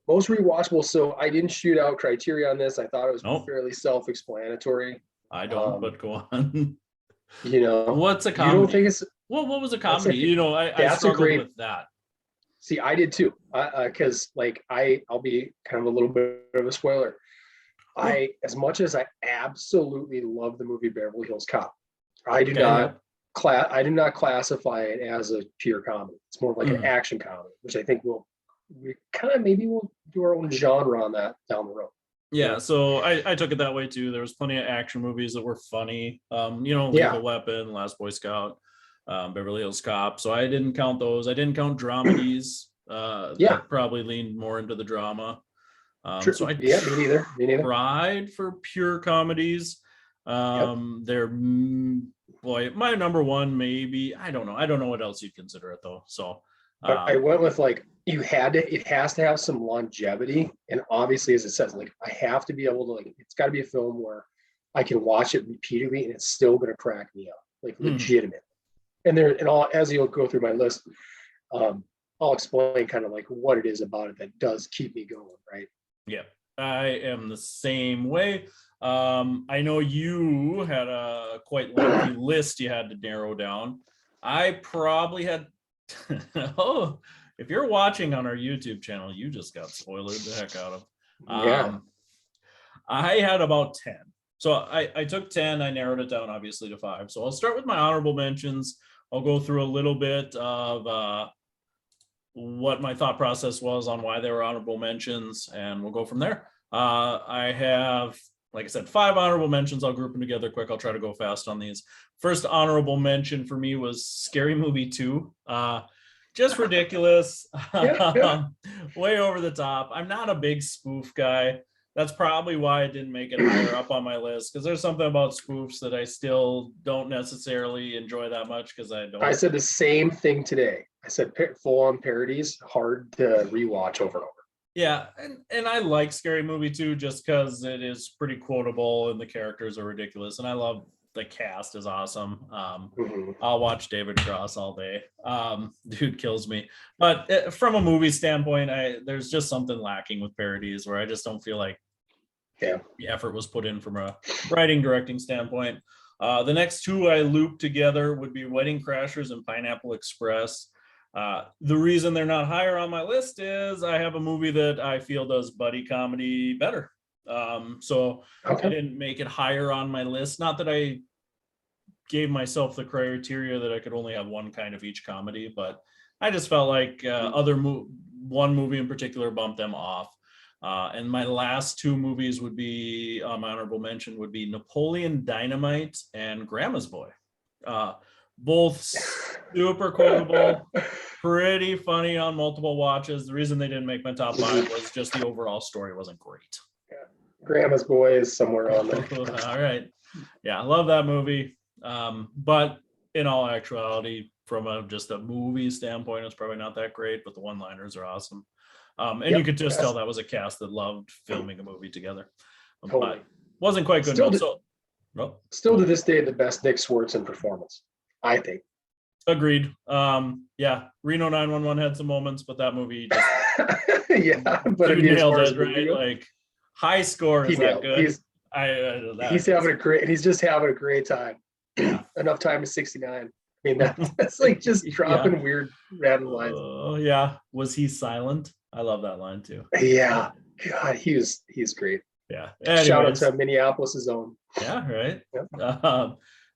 Most rewatchable. So I didn't shoot out criteria on this. I thought it was Nope. fairly self-explanatory. I don't, but go on. What's a comedy? You don't think it's what was a comedy? I struggled with that. See, I did too. Because I'll be kind of a little bit of a spoiler. As much as I absolutely love the movie Beverly Hills Cop, I do not classify it as a pure comedy. It's more like an action comedy, which I think we will do our own genre on that down the road. Yeah, so I took it that way too. There was plenty of action movies that were funny. Lethal Weapon, Last Boy Scout, Beverly Hills Cop. So I didn't count those. I didn't count dramedies. That probably leaned more into the drama. So me neither. Tried for pure comedies. They're my number one, maybe. I don't know what else you'd consider it though. So I went with it has to have some longevity. And obviously, as it says, I have to be able to it's got to be a film where I can watch it repeatedly and it's still going to crack me up, legitimate. And as you'll go through my list, I'll explain kind of what it is about it that does keep me going, right? Yeah, I am the same way. I know you had a quite lengthy list you had to narrow down. I probably had if you're watching on our YouTube channel, you just got spoiled the heck out of. I had about 10. So I took 10, I narrowed it down obviously to 5. So I'll start with my honorable mentions. I'll go through a little bit of what my thought process was on why they were honorable mentions, and we'll go from there. I have, like I said, 5 honorable mentions. I'll group them together quick. I'll try to go fast on these. First honorable mention for me was Scary Movie 2. Just ridiculous. Way over the top. I'm not a big spoof guy. That's probably why I didn't make it higher up on my list, because there's something about spoofs that I still don't necessarily enjoy that much because I don't. I said the same thing today. I said full-on parodies, hard to rewatch over and over. Yeah, and I like Scary Movie 2 just because it is pretty quotable and the characters are ridiculous, and I love the cast is awesome. I'll watch David Cross all day. Dude kills me. But from a movie standpoint, there's just something lacking with parodies where I just don't feel like the effort was put in from a writing, directing standpoint. The next 2 I looped together would be Wedding Crashers and Pineapple Express. The reason they're not higher on my list is I have a movie that I feel does buddy comedy better. So I didn't make it higher on my list. Not that I gave myself the criteria that I could only have one kind of each comedy, but I just felt like one movie in particular bumped them off. And my last 2 movies would be, my honorable mention would be Napoleon Dynamite and Grandma's Boy. Both super quotable, pretty funny on multiple watches. The reason they didn't make my top 5 was just the overall story wasn't great. Grandma's Boy is somewhere on there. All right. Yeah, I love that movie. But in all actuality, from just a movie standpoint, it's probably not that great, but the one-liners are awesome. And you could just tell that was a cast that loved filming a movie together. Totally. But wasn't quite good Still enough. Still to this day, the best Nick Swartzen performance, I think. Agreed. Yeah, Reno 911 had some moments, but that movie just Yeah, but I you mean, as nailed far as it, the movie right? goes, Like high score he is that nailed it. good? He's having a great, he's just having a great time. yeah. Enough time is 69. I mean, that's like just Yeah. dropping weird random lines. Oh yeah. Was he silent? I love that line too. Yeah, God, he's great. Yeah. Shout out Anyways, to Minneapolis' own. yeah, right. Yep.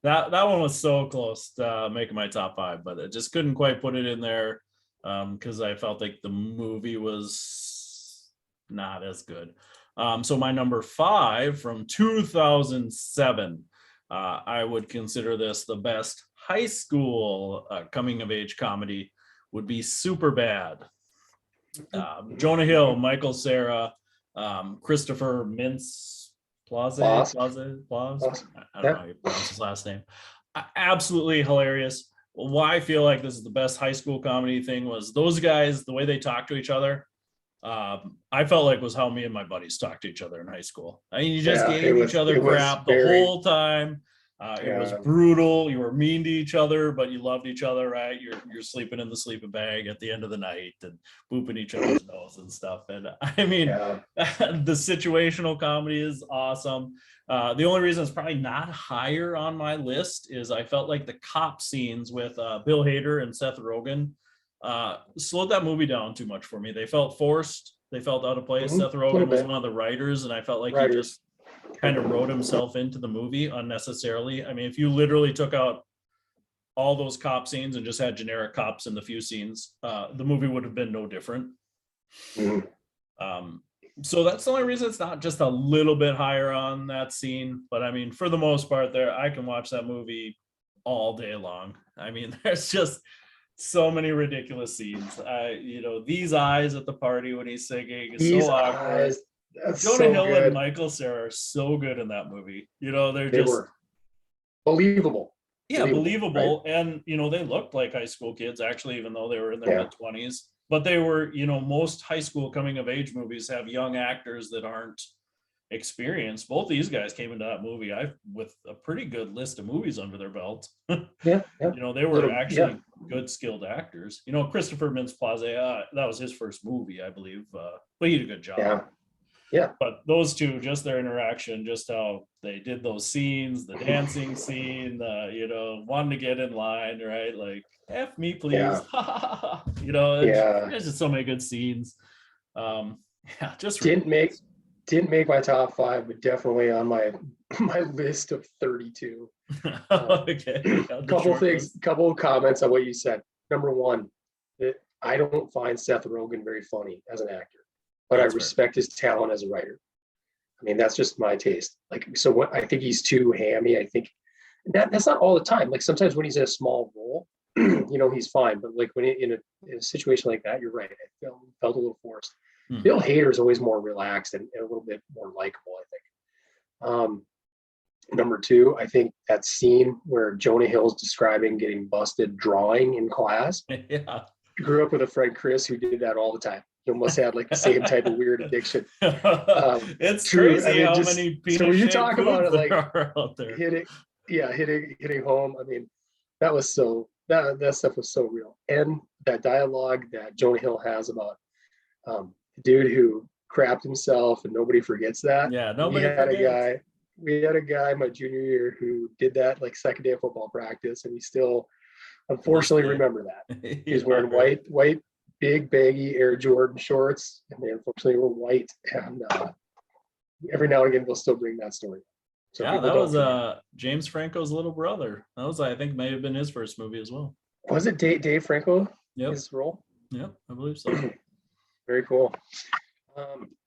That one was so close to making my top 5, but it just couldn't quite put it in there because I felt like the movie was not as good. So my number 5 from 2007, I would consider this the best high school coming of age comedy, would be Superbad. Jonah Hill, Michael Cera, Christopher Mintz Plaze. I don't know how you pronounce his last name. Absolutely hilarious. Why I feel like this is the best high school comedy thing was those guys, the way they talk to each other. I felt like was how me and my buddies talked to each other in high school. I mean, you just gave each other crap the whole time. It was brutal. You were mean to each other, but you loved each other, right? You're sleeping in the sleeping bag at the end of the night and booping each other's nose and stuff. And I mean, the situational comedy is awesome. The only reason it's probably not higher on my list is I felt like the cop scenes with Bill Hader and Seth Rogen slowed that movie down too much for me. They felt forced. They felt out of place. Seth Rogen was one of the writers, and I felt like he just kind of wrote himself into the movie unnecessarily. I mean, if you literally took out all those cop scenes and just had generic cops in the few scenes, the movie would have been no different. So that's the only reason it's not just a little bit higher on that scene. But I mean, for the most part there, I can watch that movie all day long. I mean, there's just so many ridiculous scenes. These eyes at the party when he's singing is so awkward. Jonah Hill and Michael Cera are so good in that movie. They were believable. Yeah, believable. Right? And they looked like high school kids actually, even though they were in their mid-20s. But they were, most high school coming of age movies have young actors that aren't experienced. Both these guys came into that movie with a pretty good list of movies under their belt. They were actually good skilled actors. Christopher Mintz-Plasse, that was his first movie, I believe, but he did a good job. Yeah. But those two, just their interaction, just how they did those scenes, the dancing scene, wanting to get in line, right? Like, F me, please. There's just so many good scenes. Just didn't make my top 5, but definitely on my list of 32. Okay. Couple of comments on what you said. Number one, I don't find Seth Rogen very funny as an actor, but I respect his talent as a writer. I mean, that's just my taste. I think he's too hammy. I think that's not all the time. Like sometimes when he's in a small role, he's fine. But like when in a situation like that, you're right. I felt a little forced. Bill Hader is always more relaxed and a little bit more likable, I think. Number 2, I think that scene where Jonah Hill's describing getting busted drawing in class. Yeah. Grew up with a friend, Chris, who did that all the time. He almost had like the same type of weird addiction. It's crazy how many peanut so when you talk about it like out there. hitting home. I mean, that was so that stuff was so real. And that dialogue that Jonah Hill has about the dude who crapped himself and nobody forgets that. Yeah, nobody forgets. We had a guy my junior year who did that like second day of football practice, and we still unfortunately remember that. He's wearing white, big baggy Air Jordan shorts, and they unfortunately were white. And every now and again, we'll still bring that story. So yeah, that was James Franco's little brother. That was, I think, may have been his first movie as well. Was it Dave Franco? Yep. His role? Yep, I believe so. Very cool.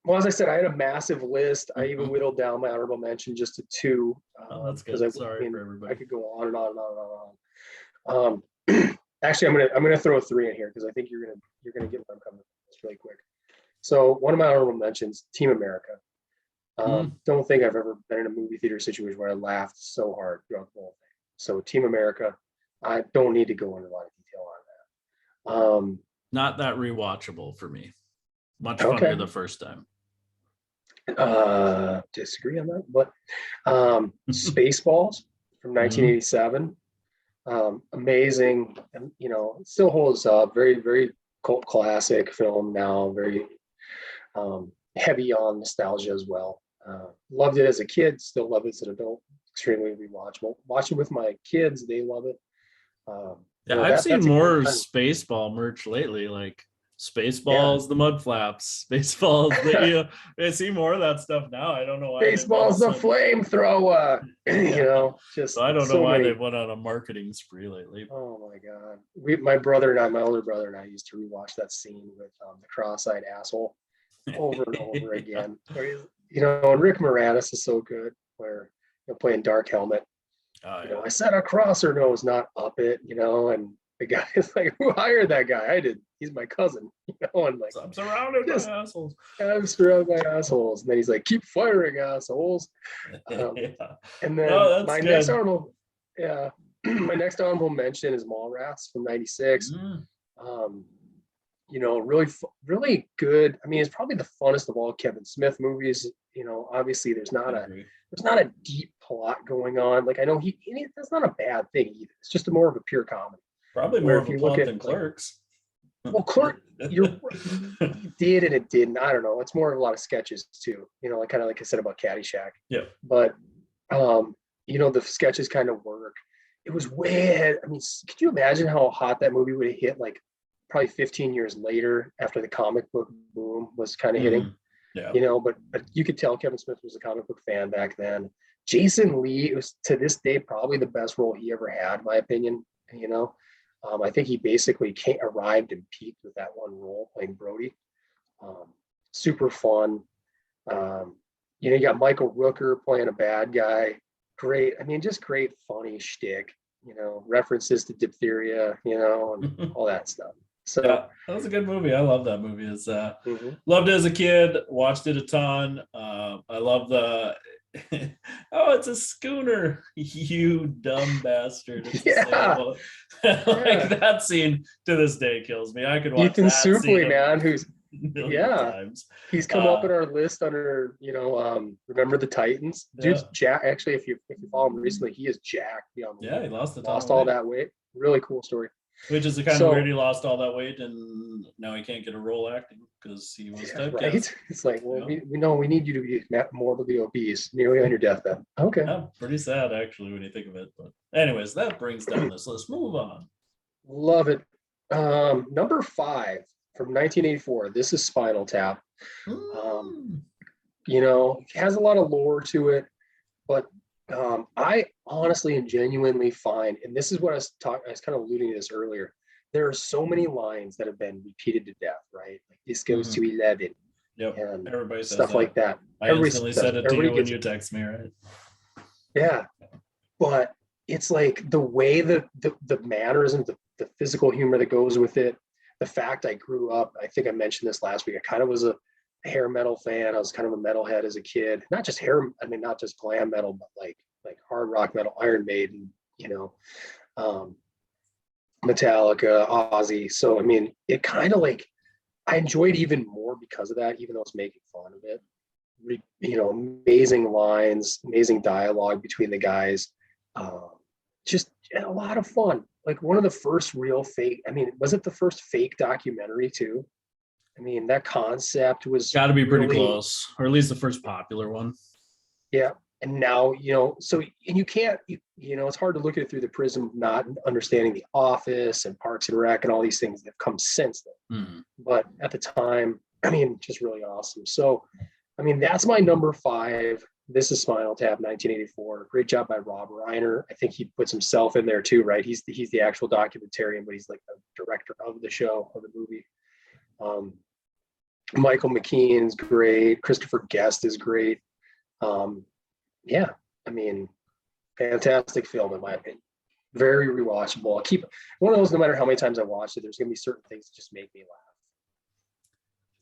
Well, as I said, I had a massive list. I even whittled down my honorable mention just to 2. That's good. Sorry for everybody. I could go on and on and on and on. Actually, I'm gonna throw 3 in here because I think you're gonna get where I'm coming from. It's really quick. So one of my honorable mentions, Team America. Don't think I've ever been in a movie theater situation where I laughed so hard throughout the whole thing. So Team America, I don't need to go into a lot of detail on that. Not that rewatchable for me. Much funnier the first time. Disagree on that, but Spaceballs from 1987. Amazing, and it still holds up. Very, very cult classic film now. Very heavy on nostalgia as well. Loved it as a kid, still love it as an adult. Extremely rewatchable. Watch it with my kids, they love it. Yeah, So I've seen that's a more good time. Spaceball merch lately, like Yeah. Spaceballs, the mud flaps, Spaceballs. I see more of that stuff now. I don't know why they've all of a Baseball's the sudden. flamethrower. Yeah. So Just I don't know so why many. they've went on a marketing spree lately. Oh my God. My brother and I, my older brother and I used to rewatch that scene with the cross-eyed asshole over and over Yeah. again. And Rick Moranis is so good where playing Dark Helmet. Yeah. I said across her nose, not up it, and the guy is like, who hired that guy? I did. He's my cousin, and like, So I'm surrounded by just assholes. I'm surrounded by assholes. And then he's like, keep firing assholes. Yeah. And No, then that's good. yeah, my next honorable mention is Mallrats from '96. Mm, Um, really, really good. I mean, it's probably the funnest of all Kevin Smith movies. Obviously I agree. there's not a deep plot going on. Like I know that's not a bad thing either. It's just more of a pure comedy. Probably more Or of if a you look plot at than like, Clerks. well, Clerk, it did and it didn't. I don't know. It's more of a lot of sketches too. Like kind of like I said about Caddyshack. Yeah. But the sketches kind of work. It was way ahead. I mean, could you imagine how hot that movie would have hit like probably 15 years later after the comic book boom was kind of hitting? Yeah. But you could tell Kevin Smith was a comic book fan back then. Jason Lee, it was to this day probably the best role he ever had, in my opinion. I think he basically arrived and peaked with that one role playing Brody. Super fun. You got Michael Rooker playing a bad guy. Great. I mean, just great, funny shtick. References to diphtheria. And all that stuff. So Yeah, that was a good movie. I love that movie. mhm. Loved it as a kid. Watched it a ton. I love the. Oh, it's a schooner, you dumb bastard! It's a Yeah, sailboat. yeah. Like that scene to this day kills me. I could watch Ethan that scene Suplee, man, who's a million yeah, times. he's come up Uh, in our list under Remember the Titans. Dude's yeah, Jack. Actually, if you follow him recently, he is jacked beyond yeah, belief. he lost a ton of Lost all weight, that weight. Really cool story. which is the kind of weird. So He lost all that weight, and now he can't get a role acting because he was yeah, typecast. right. It's like, well, You know? we know we need you to be morbidly obese, nearly on your deathbed. Okay, Yeah, pretty sad actually when you think of it. But anyways, that brings down this list. Move on. love it. Number 5 from 1984. This is Spinal Tap. Um, Mm. it has a lot of lore to it, but I honestly and genuinely find, and this is what I was kind of alluding to this earlier. There are so many lines that have been repeated to death, right? Like this goes Mhm. to 11 Yep. and Everybody says stuff that. like that. I Everybody instantly says said it. it to Everybody you when gets you it. text me, right? Yeah, but it's like the way the mannerisms, the physical humor that goes with it. The fact I grew up, I think I mentioned this last week. I kind of was a hair metal fan. I was kind of a metalhead as a kid. Not just hair, I mean, not just glam metal, but like hard rock metal, Iron Maiden, um, Metallica, Ozzy. So I mean, it kind of like I enjoyed even more because of that, even though it's making fun of it. Amazing lines, amazing dialogue between the guys. Um, just a lot of fun. Like one of the first real fake. I mean, was it the first fake documentary too? I mean, that concept was Got to be pretty really, close, or at least the first popular one. yeah. And now, so, and you can't, it's hard to look at it through the prism of not understanding The Office and Parks and Rec and all these things that have come since then. Mhm. But at the time, I mean, just really awesome. So, I mean, that's my number 5. This is Spinal Tap, 1984. Great job by Rob Reiner. I think he puts himself in there too, right? He's the actual documentarian, but he's like the director of the show, of the movie. Michael McKean's great. Christopher Guest is great. Yeah, I mean, fantastic film in my opinion. Very rewatchable. I keep one of those. No matter how many times I watch it, there's gonna be certain things that just make me laugh.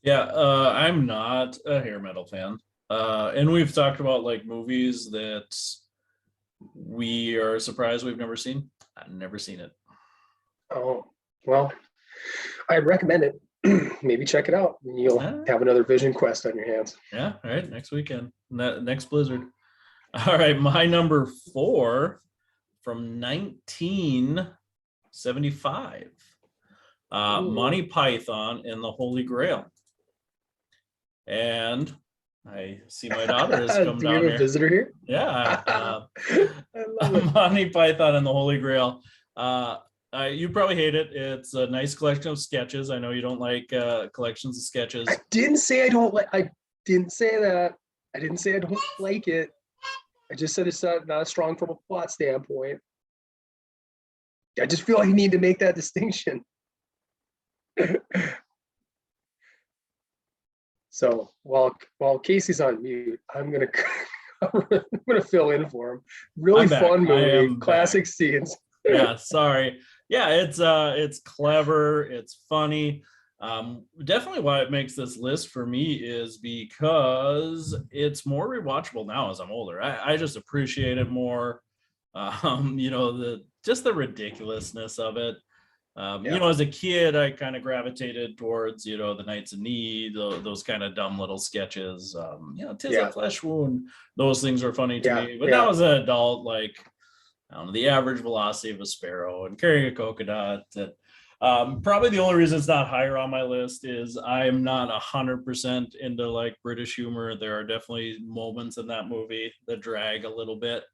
Yeah, I'm not a hair metal fan. And we've talked about like movies that we are surprised we've never seen. I've never seen it. Oh, well, I'd recommend it. Maybe check it out. And you'll Ah, have another Vision Quest on your hands. yeah, all right, next weekend, next Blizzard. All right, my number 4 from 1975. Monty Python and the Holy Grail. And I see my daughter has come Do down we have a here. visitor here? Yeah. I love it. Monty Python and the Holy Grail. You probably hate it. It's a nice collection of sketches. I know you don't like collections of sketches. I didn't say I don't like. I didn't say that. I didn't say I don't like it. I just said it's not strong from a plot standpoint. I just feel like you need to make that distinction. So while Casey's on mute, I'm gonna fill in for him. Really fun movie, classic scenes. Yeah, sorry. Yeah, it's clever, it's funny. Definitely why it makes this list for me is because it's more rewatchable now as I'm older. I just appreciate it more. The ridiculousness of it. As a kid, I kind of gravitated towards, the Knights of Need, those kind of dumb little sketches. Tis a flesh wound. Those things are funny to me. But now as an adult, like, I don't know, the average velocity of a sparrow and carrying a coconut. Probably the only reason it's not higher on my list is I'm not 100% into like British humor. There are definitely moments in that movie that drag a little bit.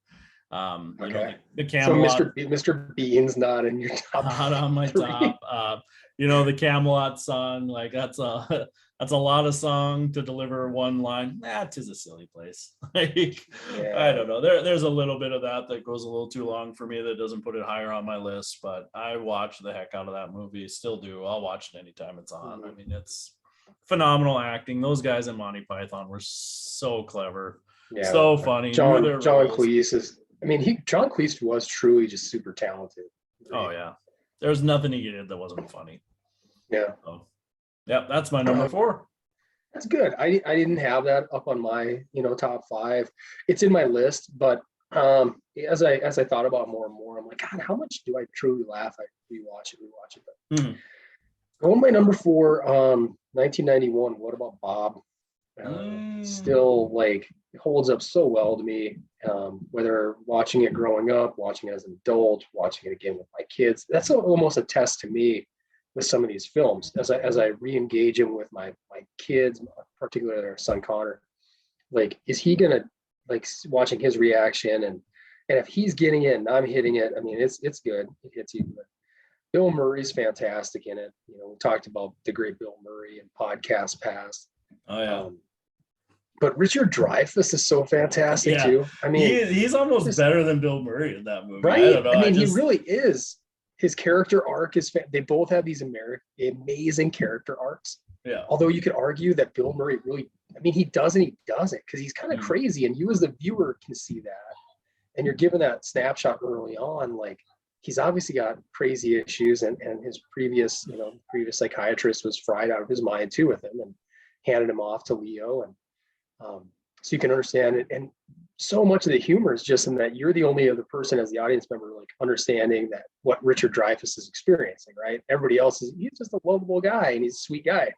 The Camelot. So Mr. Bean's not in your top. Not on my 3. top. The Camelot song, like that's a lot of song to deliver one line. Tis a silly place. Like, I don't know. There's a little bit of that goes a little too long for me. That doesn't put it higher on my list. But I watch the heck out of that movie. Still do. I'll watch it anytime it's on. I mean, it's phenomenal acting. Those guys in Monty Python were so clever, so funny. John Cleese is. I mean, John Cleese was truly just super talented. Oh yeah, there's nothing he did that wasn't funny. Yeah. So, yeah, that's my number 4. That's good. I didn't have that up on my top 5. It's in my list, but as I thought about more and more, I'm like, God, how much do I truly laugh? I rewatch it. But going by number 4, 1991. What About Bob? Still like holds up so well to me. Whether watching it growing up, watching it as an adult, watching it again with my kids, that's almost a test to me with some of these films. As I re-engage them with my kids, particularly our son Connor, like, is he gonna like watching his reaction and if he's getting it and I'm hitting it? I mean, it's good. It hits you. But Bill Murray's fantastic in it. We talked about the great Bill Murray in podcast past. Oh yeah. But Richard Dreyfuss is so fantastic too. I mean, he's almost better than Bill Murray in that movie. Right? I don't know. I mean, he really is. His character arc is. They both have these amazing character arcs. Yeah. Although you could argue that Bill Murray really. I mean, he doesn't because he's kind of crazy, and you as the viewer can see that. And you're given that snapshot early on, like he's obviously got crazy issues, and his previous psychiatrist was fried out of his mind too with him, and handed him off to Leo and. So you can understand it, and so much of the humor is just in that you're the only other person as the audience member like understanding that what Richard Dreyfuss is experiencing, right? Everybody else he's just a lovable guy and he's a sweet guy,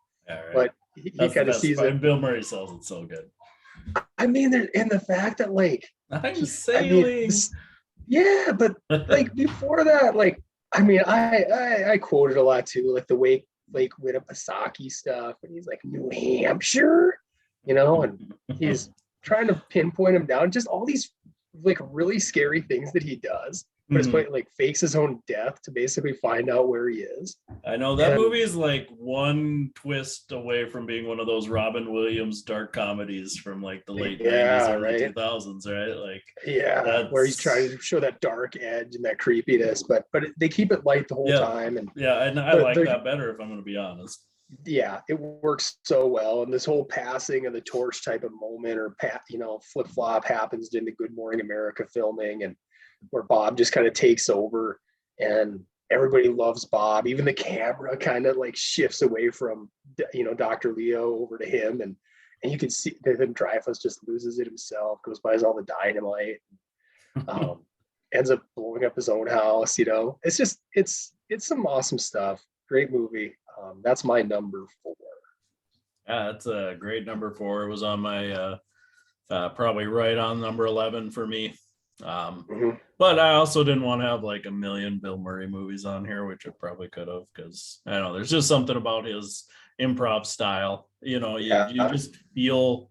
but he kind of sees it. Bill Murray sells it so good. I mean, and the fact that like I'm sailing. But like before that, like I mean, I quoted a lot too, like the Lake Winnipesaukee stuff, and he's like New Hampshire. And he's trying to pinpoint him down. Just all these like really scary things that he does, but it's like fakes his own death to basically find out where he is. I know that movie is like one twist away from being one of those Robin Williams dark comedies from like the late 90s or the 2000s, right? Like where he's trying to show that dark edge and that creepiness, but they keep it light the whole time. And I like that better if I'm going to be honest. Yeah, it works so well, and this whole passing of the torch type of moment, or flip flop happens in the Good Morning America filming, and where Bob just kind of takes over, and everybody loves Bob. Even the camera kind of like shifts away from Dr. Leo over to him, and you can see that Dreyfuss just loses it himself, goes buys all the dynamite, ends up blowing up his own house. It's just it's some awesome stuff. Great movie. That's my number 4. Yeah, that's a great number 4. It was on my probably right on number 11 for me. But I also didn't want to have like a million Bill Murray movies on here, which I probably could have, because I don't know, there's just something about his improv style. You just feel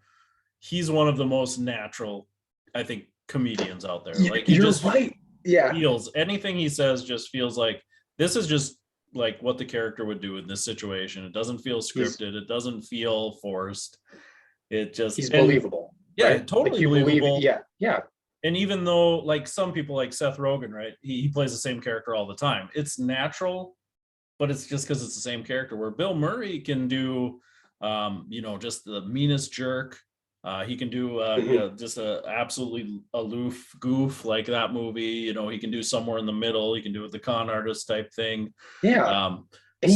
he's one of the most natural, I think, comedians out there. Like he You're just right. Yeah. feels anything he says just feels like this is just like what the character would do in this situation. It doesn't feel scripted. It doesn't feel forced. It just He's believable. Yeah, right? totally like you believable. Believe it. Yeah. And even though like some people like Seth Rogen, right? He plays the same character all the time. It's natural, but it's just because it's the same character. Where Bill Murray can do, just the meanest jerk. He can do, just a absolutely aloof goof like that movie. He can do somewhere in the middle. He can do it the con artist type thing. Yeah. And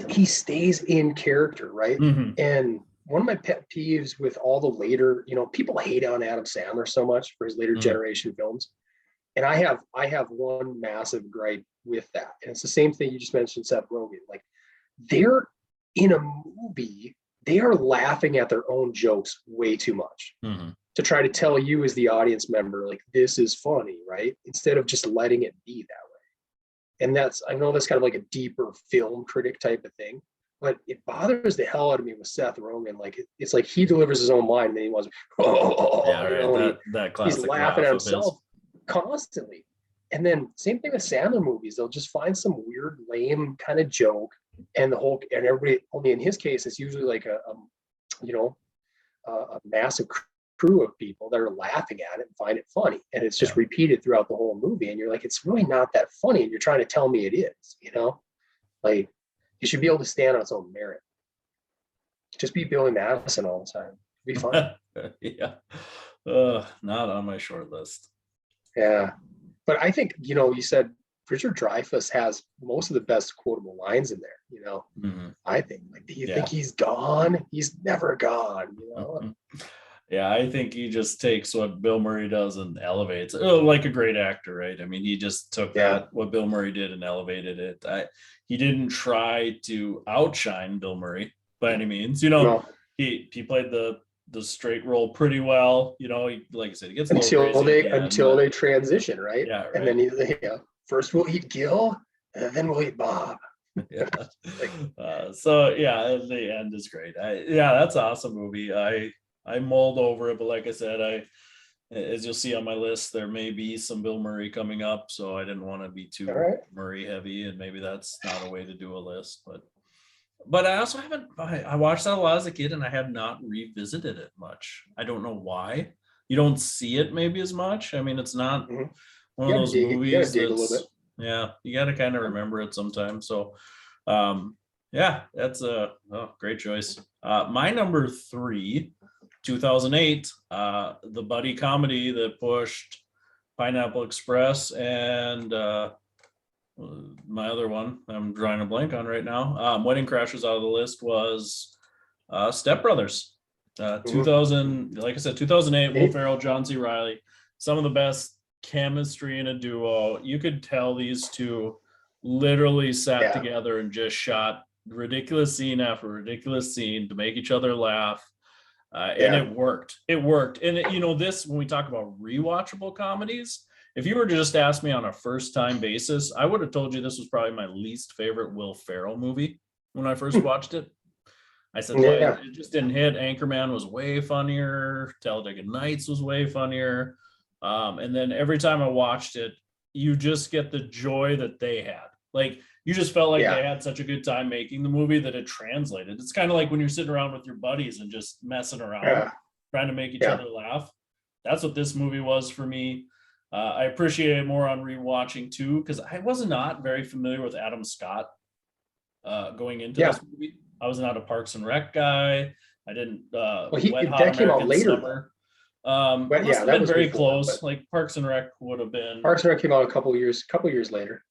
he stays in character, right? Mm-hmm. And one of my pet peeves with all the later, people hate on Adam Sandler so much for his later generation films. And I have one massive gripe with that. And it's the same thing you just mentioned, Seth Rogen. Like they're in a movie, they are laughing at their own jokes way too much to try to tell you as the audience member, like, this is funny, right? Instead of just letting it be that way. And I know that's kind of like a deeper film critic type of thing, but it bothers the hell out of me with Seth Rogen. Like it's like he delivers his own line and then he was, that classic he's laughing at himself constantly. And then same thing with Sandler movies. They'll just find some weird, lame kind of joke, and everybody. Only in his case, it's usually like a massive crew of people that are laughing at it and find it funny, and it's just repeated throughout the whole movie. And you're like, it's really not that funny, and you're trying to tell me it is. Like it should be able to stand on its own merit. Just be Billy Madison all the time. It'd be fun. Yeah. Not on my short list. Yeah. But I think, you said Richard Dreyfuss has most of the best quotable lines in there, I think. Like, do you think he's gone? He's never gone, Yeah, I think he just takes what Bill Murray does and elevates it. Like a great actor, right? I mean, he just took what Bill Murray did and elevated it. He didn't try to outshine Bill Murray by any means. No. He played the straight role pretty well. Like I said, he gets until they transition, right? Yeah, right. And then first we'll eat Gil, and then we'll eat Bob. Yeah. So the end is great. That's an awesome movie. I mulled over it, but like I said, as you'll see on my list, there may be some Bill Murray coming up, so I didn't want to be too Murray heavy, and maybe that's not a way to do a list, but I also I watched that a lot as a kid, and I have not revisited it much. I don't know why. You don't see it maybe as much. I mean, it's not one of those movies that's, you got to kind of remember it sometimes. So, that's a great choice. My number 3, 2008, the buddy comedy that pushed Pineapple Express and my other one I'm drawing a blank on right now, Wedding Crashers out of the list, was Step Brothers. 2000, like I said, 2008, Will Ferrell, John C. Reilly, some of the best chemistry in a duo. You could tell these two literally sat together and just shot ridiculous scene after ridiculous scene to make each other laugh. And it worked. And this, when we talk about rewatchable comedies, if you were to just ask me on a first time basis, I would have told you this was probably my least favorite Will Ferrell movie when I first watched it. I said, it just didn't hit. Anchorman was way funnier. Talladega Nights was way funnier. And then every time I watched it, you just get the joy that they had. Like, you just felt like they had such a good time making the movie that it translated. It's kind of like when you're sitting around with your buddies and just messing around, trying to make each other laugh. That's what this movie was for me. I appreciate it more on rewatching too, because I was not very familiar with Adam Scott going into this movie. I was not a Parks and Rec guy. I didn't. That came out later. Summer. But that was very close. Like Parks and Rec would have been. Parks and Rec came out a couple years later.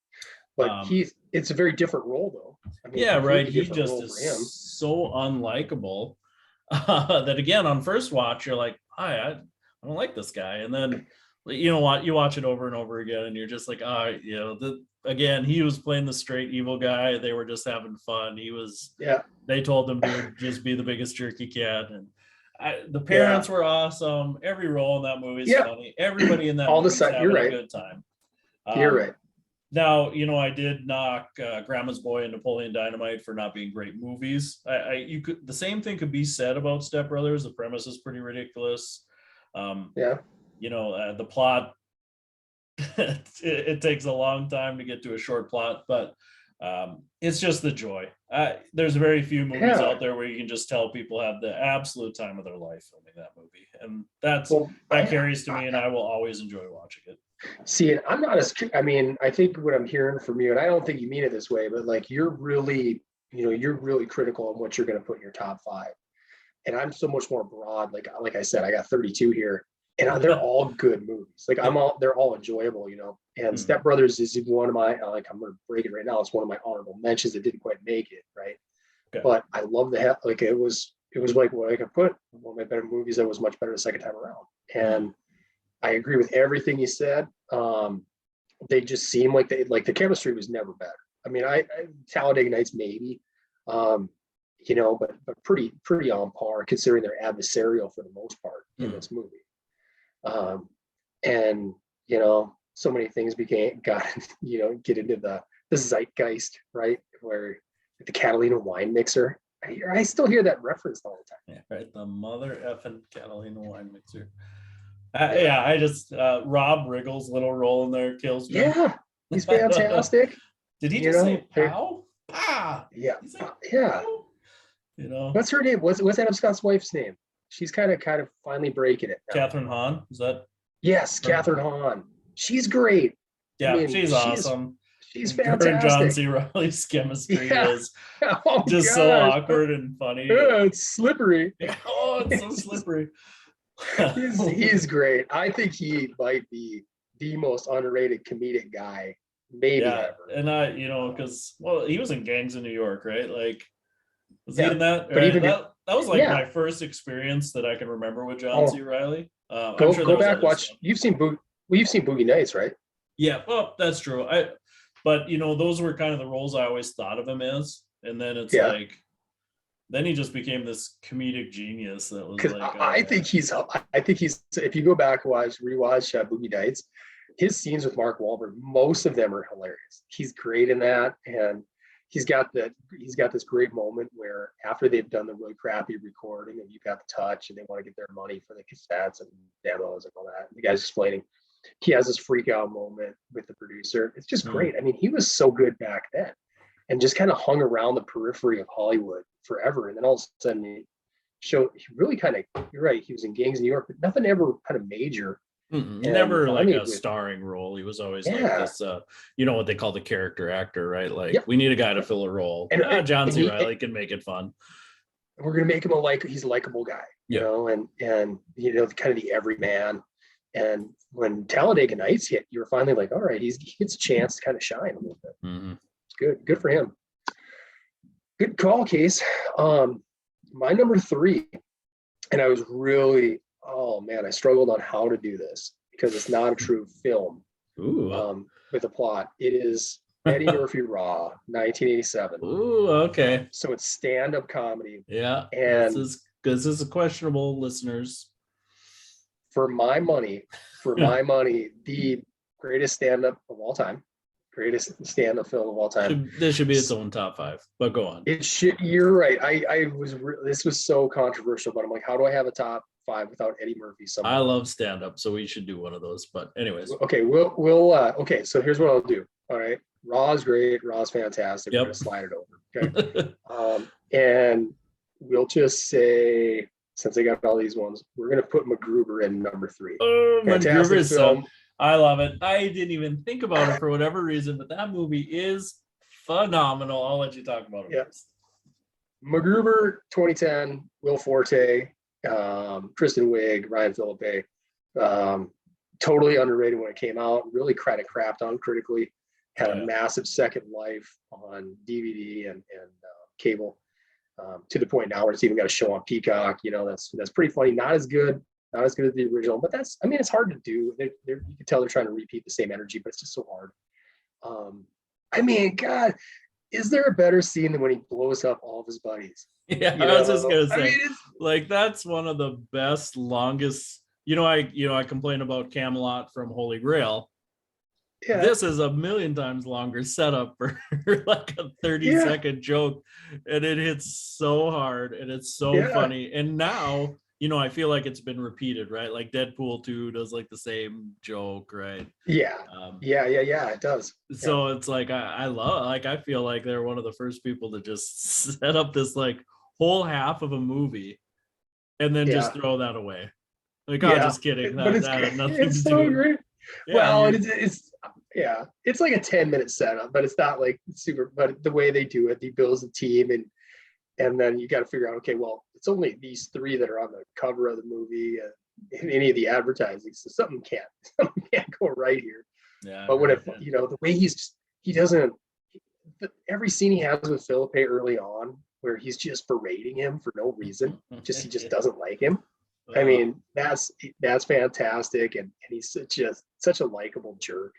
But it's a very different role, though. I mean, He just is so unlikable that, again, on first watch, you're like, I don't like this guy. And then, you watch it over and over again, and you're just like, again, he was playing the straight evil guy. They were just having fun. They told him to just be the biggest jerk he can. And The parents were awesome. Every role in that movie is funny. Everybody in that all movie the is time, having you're a right. good time. You're right. Now, I did knock Grandma's Boy and Napoleon Dynamite for not being great movies. The same thing could be said about Step Brothers. The premise is pretty ridiculous. The plot, it takes a long time to get to a short plot, but it's just the joy. There's very few movies out there where you can just tell people have the absolute time of their life filming that movie, and that carries to me, and I will always enjoy watching it. See, and I'm not as, I mean, I think what I'm hearing from you, and I don't think you mean it this way, but like you're really critical on what you're going to put in your top 5. And I'm so much more broad. Like I said, I got 32 here, and they're all good movies. Like they're all enjoyable, And Step Brothers is one of my, I'm going to break it right now. It's one of my honorable mentions that didn't quite make it, right? Okay. But I love it was like what I could put one of my better movies that was much better the second time around. And I agree with everything you said. They just seem like the chemistry was never better. I mean, Talladega Nights maybe, but pretty on par considering they're adversarial for the most part in this movie. And so many things get into the zeitgeist, right? Where the Catalina wine mixer. I still hear that referenced all the time. Yeah, right. The mother effing Catalina wine mixer. I just Rob Riggle's little role in there kills me. Yeah, he's fantastic. Did he just say pow? Pa! Yeah, yeah. Pow? What's her name? What's Adam Scott's wife's name? She's kind of finally breaking it now. Catherine Hahn, is that? Yes, Catherine Hahn. She's great. Yeah, she's awesome. She's fantastic. Her and John C. Reilly's chemistry is just so awkward and funny. Yeah, it's slippery. It's so slippery. he's great. I think he might be the most underrated comedic guy maybe ever. And because he was in Gangs in New York, right? Like, was he in that? But even that was like my first experience that I can remember with John C. Reilly. Go back, watch. You've seen Boogie Nights, right? Yeah, well, that's true. But those were kind of the roles I always thought of him as, and then it's like. Then he just became this comedic genius that was like. I think he's. If you go back and rewatch Boogie Nights, his scenes with Mark Wahlberg, most of them are hilarious. He's great in that, and he's got this great moment where after they've done the really crappy recording and You Got the Touch, and they want to get their money for the cassettes and demos and all that. The guy's explaining. He has this freak out moment with the producer. It's just great. I mean, he was so good back then. And just kind of hung around the periphery of Hollywood forever. And then all of a sudden he really kind of, you're right, he was in Gangs in New York, but nothing ever kind of major. Never like a starring role. He was always like this, what they call the character actor, right? Like we need a guy to fill a role. And John C. Reilly can make it fun. We're going to make him he's a likable guy, and kind of the everyman. And when Talladega Nights hit, you were finally like, all right, he gets a chance to kind of shine a little bit. Mm-hmm. Good for him. Good call, Case. My number 3, and I was really, I struggled on how to do this because it's not a true film. With a plot. It is Eddie Murphy Raw, 1987. Ooh, okay. So it's stand-up comedy. Yeah, and this is a questionable, listeners. For my money, the greatest stand-up of all time. Greatest stand-up film of all time. This should be its own top 5, but go on. It should. You're right. This was so controversial, but I'm like, how do I have a top 5 without Eddie Murphy? I love stand-up, so we should do one of those. But anyways, okay, okay. So here's what I'll do. All right, Raw's great. Raw's fantastic. We're gonna slide it over. Okay, and we'll just say, since I got all these ones, we're gonna put MacGruber in number 3. Oh, MacGruber is so. I love it. I didn't even think about it for whatever reason, but that movie is phenomenal. I'll let you talk about it. Yes. MacGruber, 2010, Will Forte, Kristen Wiig, Ryan Phillippe. Totally underrated when it came out. Really crapped on critically. Had a massive second life on DVD and cable. To the point now where it's even got a show on Peacock. That's pretty funny. Not as good as the original, but it's hard to do. You can tell they're trying to repeat the same energy, but it's just so hard. God, is there a better scene than when he blows up all of his buddies? Yeah, You I was just know, gonna I say, mean, it's like, that's one of the best, longest. I complain about Camelot from Holy Grail. yeah, This is a million times longer setup for like a 30 yeah, second joke, and it hits so hard and it's so yeah, funny. And now, I feel like it's been repeated, right? Like Deadpool 2 does like the same joke, right? yeah, Um, yeah. It does. Yeah, so it's like I love, like, I feel like they're one of the first people to just set up this like whole half of a movie and then just yeah, throw that away. Like, oh, yeah. just kidding. But That had nothing to it's do so with. great. Yeah, Well, you're. it's yeah, it's like a 10-minute setup, but it's not like super. But the way they do it, he builds a team, and then you got to figure out, okay, well, it's only these three that are on the cover of the movie in any of the advertising, so something can't go right here. Yeah, But when right. the way he doesn't, every scene he has with Philippe early on, where he's just berating him for no reason, he just doesn't like him. I mean, that's fantastic, and he's such a likable jerk.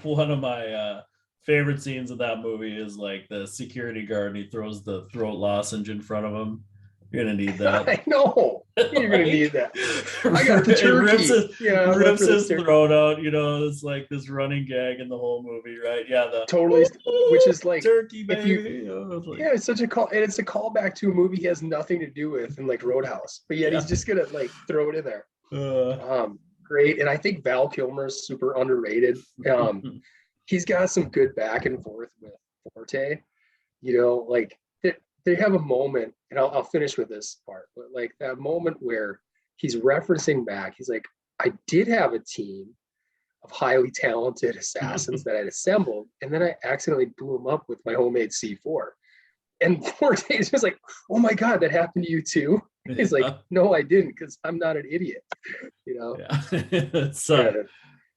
One of my favorite scenes of that movie is like the security guard and he throws the throat lozenge in front of him. You're gonna need that. I know you're gonna Like, need that. I got the turkey. rips his throat out. It's like this running gag in the whole movie, right? Yeah, the Totally, which is like turkey if you baby. Like, yeah, it's such a call, and it's a callback to a movie he has nothing to do with, in like Roadhouse, but yet yeah. he's just gonna like throw it in there. Uh, Great, and I think Val Kilmer is super underrated. He's got some good back and forth with Forte. Like they have a moment, and I'll finish with this part, but like that moment where he's referencing back, he's like, I did have a team of highly talented assassins that I'd assembled, and then I accidentally blew them up with my homemade C4. And Forte is just like, oh my God, that happened to you too? He's like, no, I didn't, because I'm not an idiot. Yeah. So,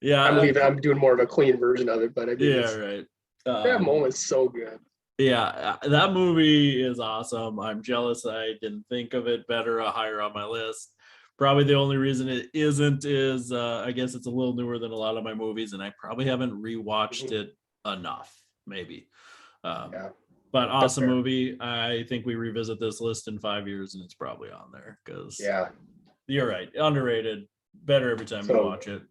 yeah. I'm doing more of a clean version of it, but I mean, Yeah, right. that moment's so good. Yeah, that movie is awesome. I'm jealous I didn't think of it better, higher on my list. Probably the only reason it isn't is I guess it's a little newer than a lot of my movies, and I probably haven't rewatched it enough, maybe. Yeah, But that's awesome fair. movie. I think we revisit this list in 5 years, and it's probably on there because Yeah, you're right, underrated. Better every time you so watch it.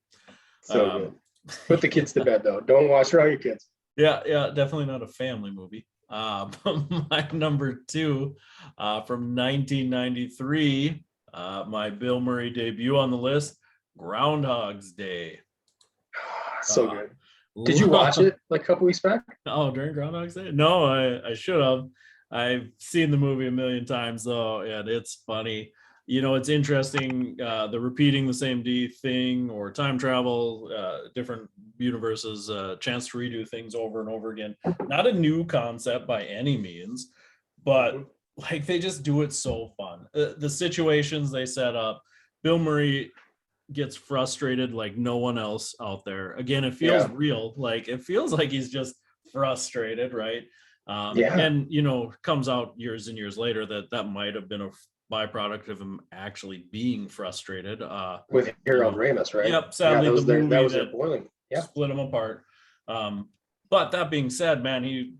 so good. Put the kids to bed though. Don't watch around your kids. Yeah, definitely not a family movie. My number two from 1993, my Bill Murray debut on the list, Groundhog's Day. So Uh, good. Did you watch it like a couple weeks back? Oh, during Groundhog's Day? No, I should have. I've seen the movie a million times though, and it's funny. It's interesting, the repeating the same D thing or time travel, different universes, chance to redo things over and over again. Not a new concept by any means, but like they just do it so fun. The situations they set up, Bill Murray gets frustrated like no one else out there. Again, it feels real. Like it feels like he's just frustrated, right? And comes out years and years later that might have been a byproduct of him actually being frustrated. With Harold Ramis, right? Yep. Sadly, that was the movie their boiling. Yeah. split him apart. But that being said, man, he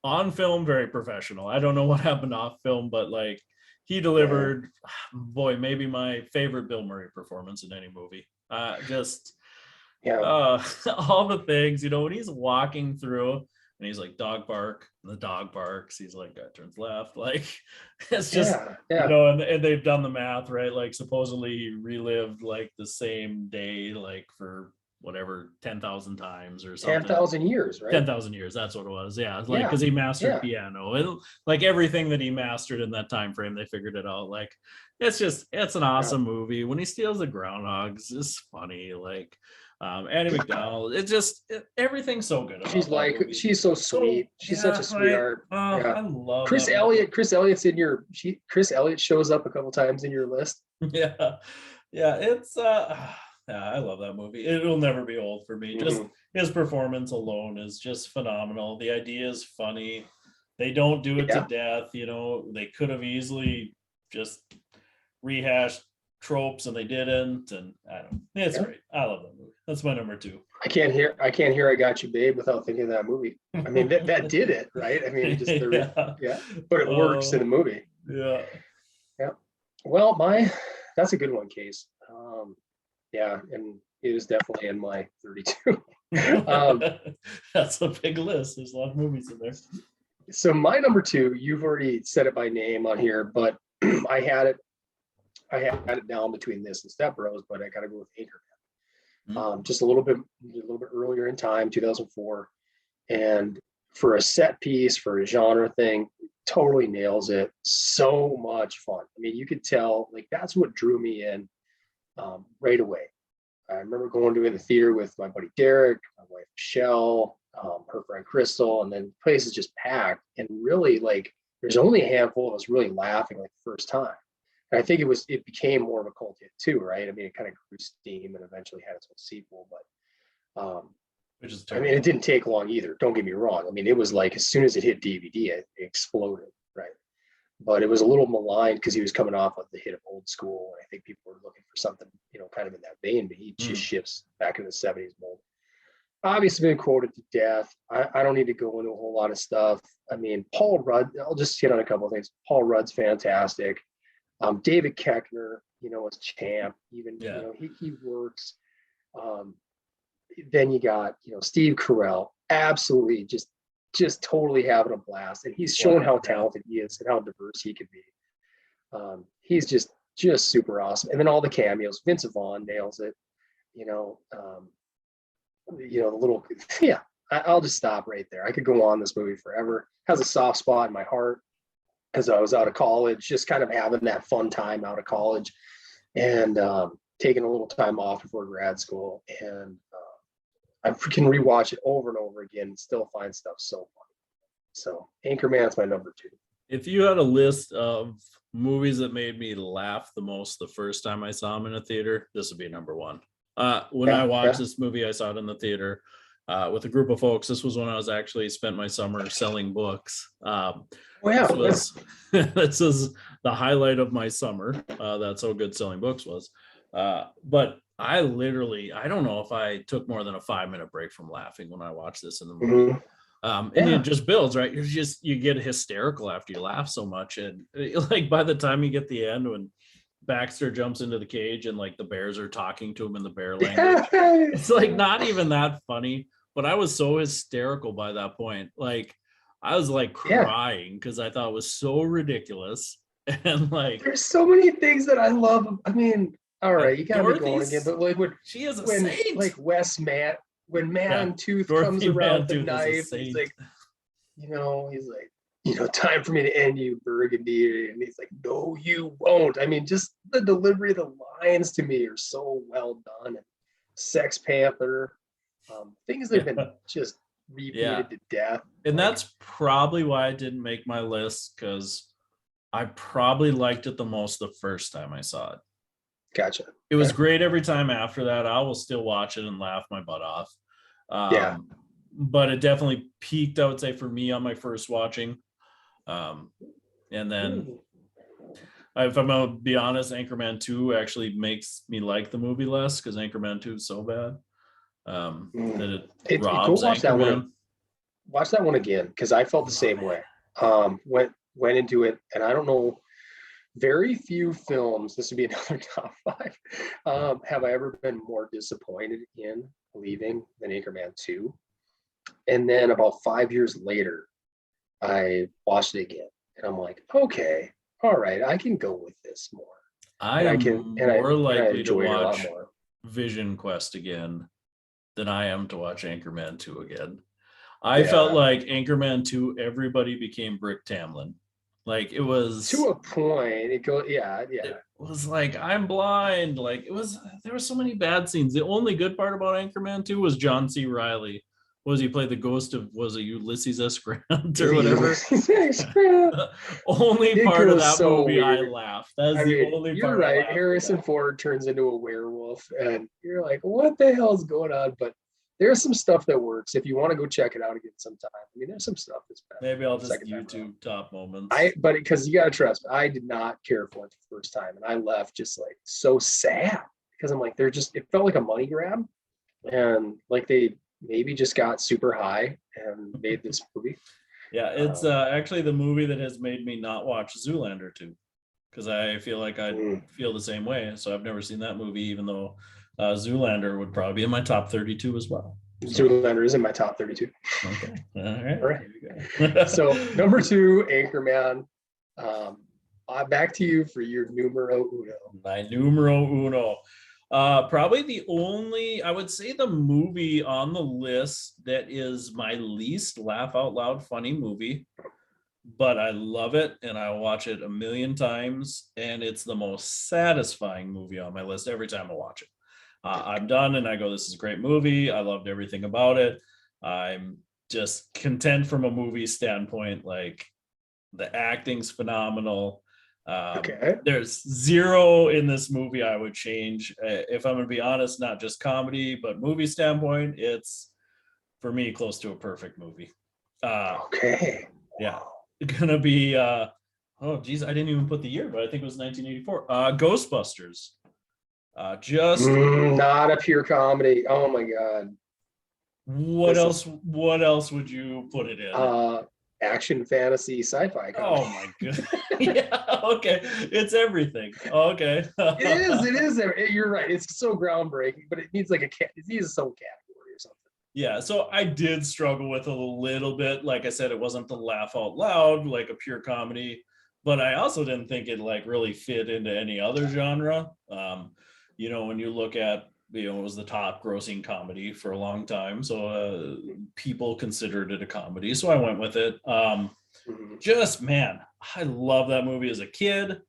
on film very professional. I don't know what happened off film, but like he delivered, boy, maybe my favorite Bill Murray performance in any movie. Just all the things, when he's walking through and he's like, dog bark, and the dog barks, he's like, turns left. Like it's just, and they've done the math, right? Like supposedly he relived like the same day, like for whatever, 10,000 times or something. 10,000 years, right? 10,000 years, that's what it was. Yeah, like because he mastered piano and like everything that he mastered in that time frame, they figured it out. Like it's an awesome movie. When he steals the groundhogs, it's funny. Like Annie McDonald, everything's so good. She's so sweet. She's such a sweetheart. I love Chris Elliott. Chris Elliott's Chris Elliott shows up a couple times in your list. Yeah, it's I love that movie. It'll never be old for me. Just his performance alone is just phenomenal. The idea is funny. They don't do it to death. They could have easily just rehashed tropes and they didn't, and I don't. It's great. I love that movie. That's my number 2. I can't hear I Got You Babe without thinking of that movie. I mean, that did it, right? I mean, just but it works in the movie. Yeah. Yeah. Well, that's a good one, Case. Yeah, and it is definitely in my 32. That's a big list. There's a lot of movies in there. So my number 2, you've already said it by name on here, but I had it down between this and Step Bros, but I got to go with Anchorman. Just a little bit earlier in time, 2004, and for a set piece, for a genre thing, totally nails it. So much fun. I mean, you could tell, like, that's what drew me in right away. I remember going to the theater with my buddy Derek, my wife Michelle, her friend Crystal, and then the place is just packed. And really, like, there's only a handful of us really laughing like the first time. And I think it became more of a cult hit too, right? I mean, it kind of grew steam and eventually had its own sequel, but which is I mean, it didn't take long either. Don't get me wrong. I mean, it was like as soon as it hit DVD, it exploded, right? But it was a little maligned because he was coming off of the hit of Old School, and I think people were looking for something, kind of in that vein. But he just shifts back in the '70s mold. Obviously, been quoted to death. I don't need to go into a whole lot of stuff. I mean, Paul Rudd. I'll just hit on a couple of things. Paul Rudd's fantastic. David Koechner, as Champ, even he works. Then you got Steve Carell, absolutely just totally having a blast, and he's shown how talented he is and how diverse he can be. He's just super awesome. And then all the cameos, Vince Vaughn nails it. The little I'll just stop right there. I could go on this movie forever. Has a soft spot in my heart as I was out of college, just kind of having that fun time out of college, and taking a little time off before grad school, and I can rewatch it over and over again and still find stuff so funny. So Anchorman's my number 2. If you had a list of movies that made me laugh the most the first time I saw them in a theater, this would be number 1. When I watched this movie, I saw it in the theater with a group of folks. This was when I was actually spent my summer selling books. This was the highlight of my summer. That's how good selling books was. But I don't know if I took more than a 5-minute break from laughing when I watched this in the movie. And it just builds, right? You get hysterical after you laugh so much. And like by the time you get the end, when Baxter jumps into the cage and like the bears are talking to him in the bear language, it's like not even that funny, but I was so hysterical by that point. Like I was like crying because I thought it was so ridiculous. And like there's so many things that I love. I mean, all right, you gotta be going again, but like she is a saint. Like Wes Matt, when Man Tooth comes around the knife, he's like, he's like, time for me to end you, Burgundy. And he's like, no, you won't. I mean, just the delivery of the lines to me are so well done. And Sex Panther, things that have been just repeated to death. And that's probably why I didn't make my list, because I probably liked it the most the first time I saw it. Gotcha. It was great every time after that. I will still watch it and laugh my butt off. But it definitely peaked, I would say, for me on my first watching. And then if I'm going to be honest, Anchorman 2 actually makes me like the movie less, because Anchorman 2 is so bad that it robs Anchorman. Watch that one again, because I felt the same way. Went into it, and I don't know, very few films, this would be another top 5, have I ever been more disappointed in leaving than Anchorman 2. And then about 5 years later, I watched it again, and I'm like, okay, all right, I can go with this more. I am more likely to watch Vision Quest again than I am to watch Anchorman 2 again. I felt like Anchorman 2, everybody became Brick Tamlin. Like it was to a point. It goes, It was like, I'm blind. Like there were so many bad scenes. The only good part about Anchorman 2 was John C. Reilly. He played the ghost of, was it Ulysses S. Grant or whatever? Only part of that movie weird. I laughed. That's the only part. You're right. Harrison Ford turns into a werewolf, and you're like, what the hell is going on? But there's some stuff that works. If you want to go check it out again sometime, I mean, there's some stuff that's better. Maybe I'll just Second time YouTube around. top moments. But because you gotta trust me, I did not care for it the first time, and I left just like so sad because I'm like, it felt like a money grab, and like they maybe just got super high and made this movie. Yeah, it's actually the movie that has made me not watch Zoolander 2, because I feel like I feel the same way. So I've never seen that movie, even though Zoolander would probably be in my top 32 as well. So. Zoolander is in my top 32. Okay. All right. So number 2, Anchorman. Back to you for your numero uno. My numero uno. Probably the only, I would say, the movie on the list that is my least laugh out loud funny movie, but I love it and I watch it a million times, and it's the most satisfying movie on my list every time I watch it. I'm done and I go, this is a great movie. I loved everything about it. I'm just content from a movie standpoint. Like, the acting's phenomenal. There's zero in this movie I would change. If I'm going to be honest, not just comedy, but movie standpoint, it's, for me, close to a perfect movie. Yeah. Gonna be, oh, geez, I didn't even put the year, but I think it was 1984. Ghostbusters. Not a pure comedy. Oh my God. What else would you put it in? Action, fantasy, sci-fi comedy. Oh my god. Yeah, okay. It's everything. Okay. It is. You're right. It's so groundbreaking, but it needs like it needs some category or something. Yeah, so I did struggle with it a little bit. Like I said, it wasn't the laugh out loud, like a pure comedy, but I also didn't think it like really fit into any other genre. When you look at, it was the top grossing comedy for a long time, so people considered it a comedy, so I went with it. Just, man, I love that movie as a kid,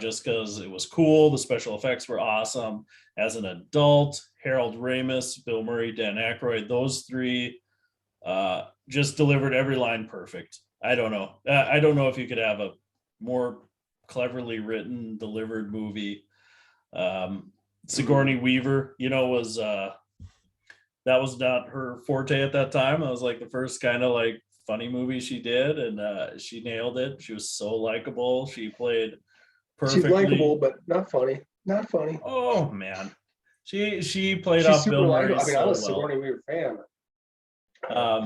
just because it was cool. The special effects were awesome. As an adult, Harold Ramis, Bill Murray, Dan Aykroyd, those three just delivered every line perfect. I don't know if you could have a more cleverly written, delivered movie. Sigourney Weaver, was that was not her forte at that time. That was like the first kind of like funny movie she did, and she nailed it. She was so likable. She played perfectly. She's likable, but not funny. Not funny. Oh man, she played off Bill Murray. I mean, I was a Sigourney Weaver fan.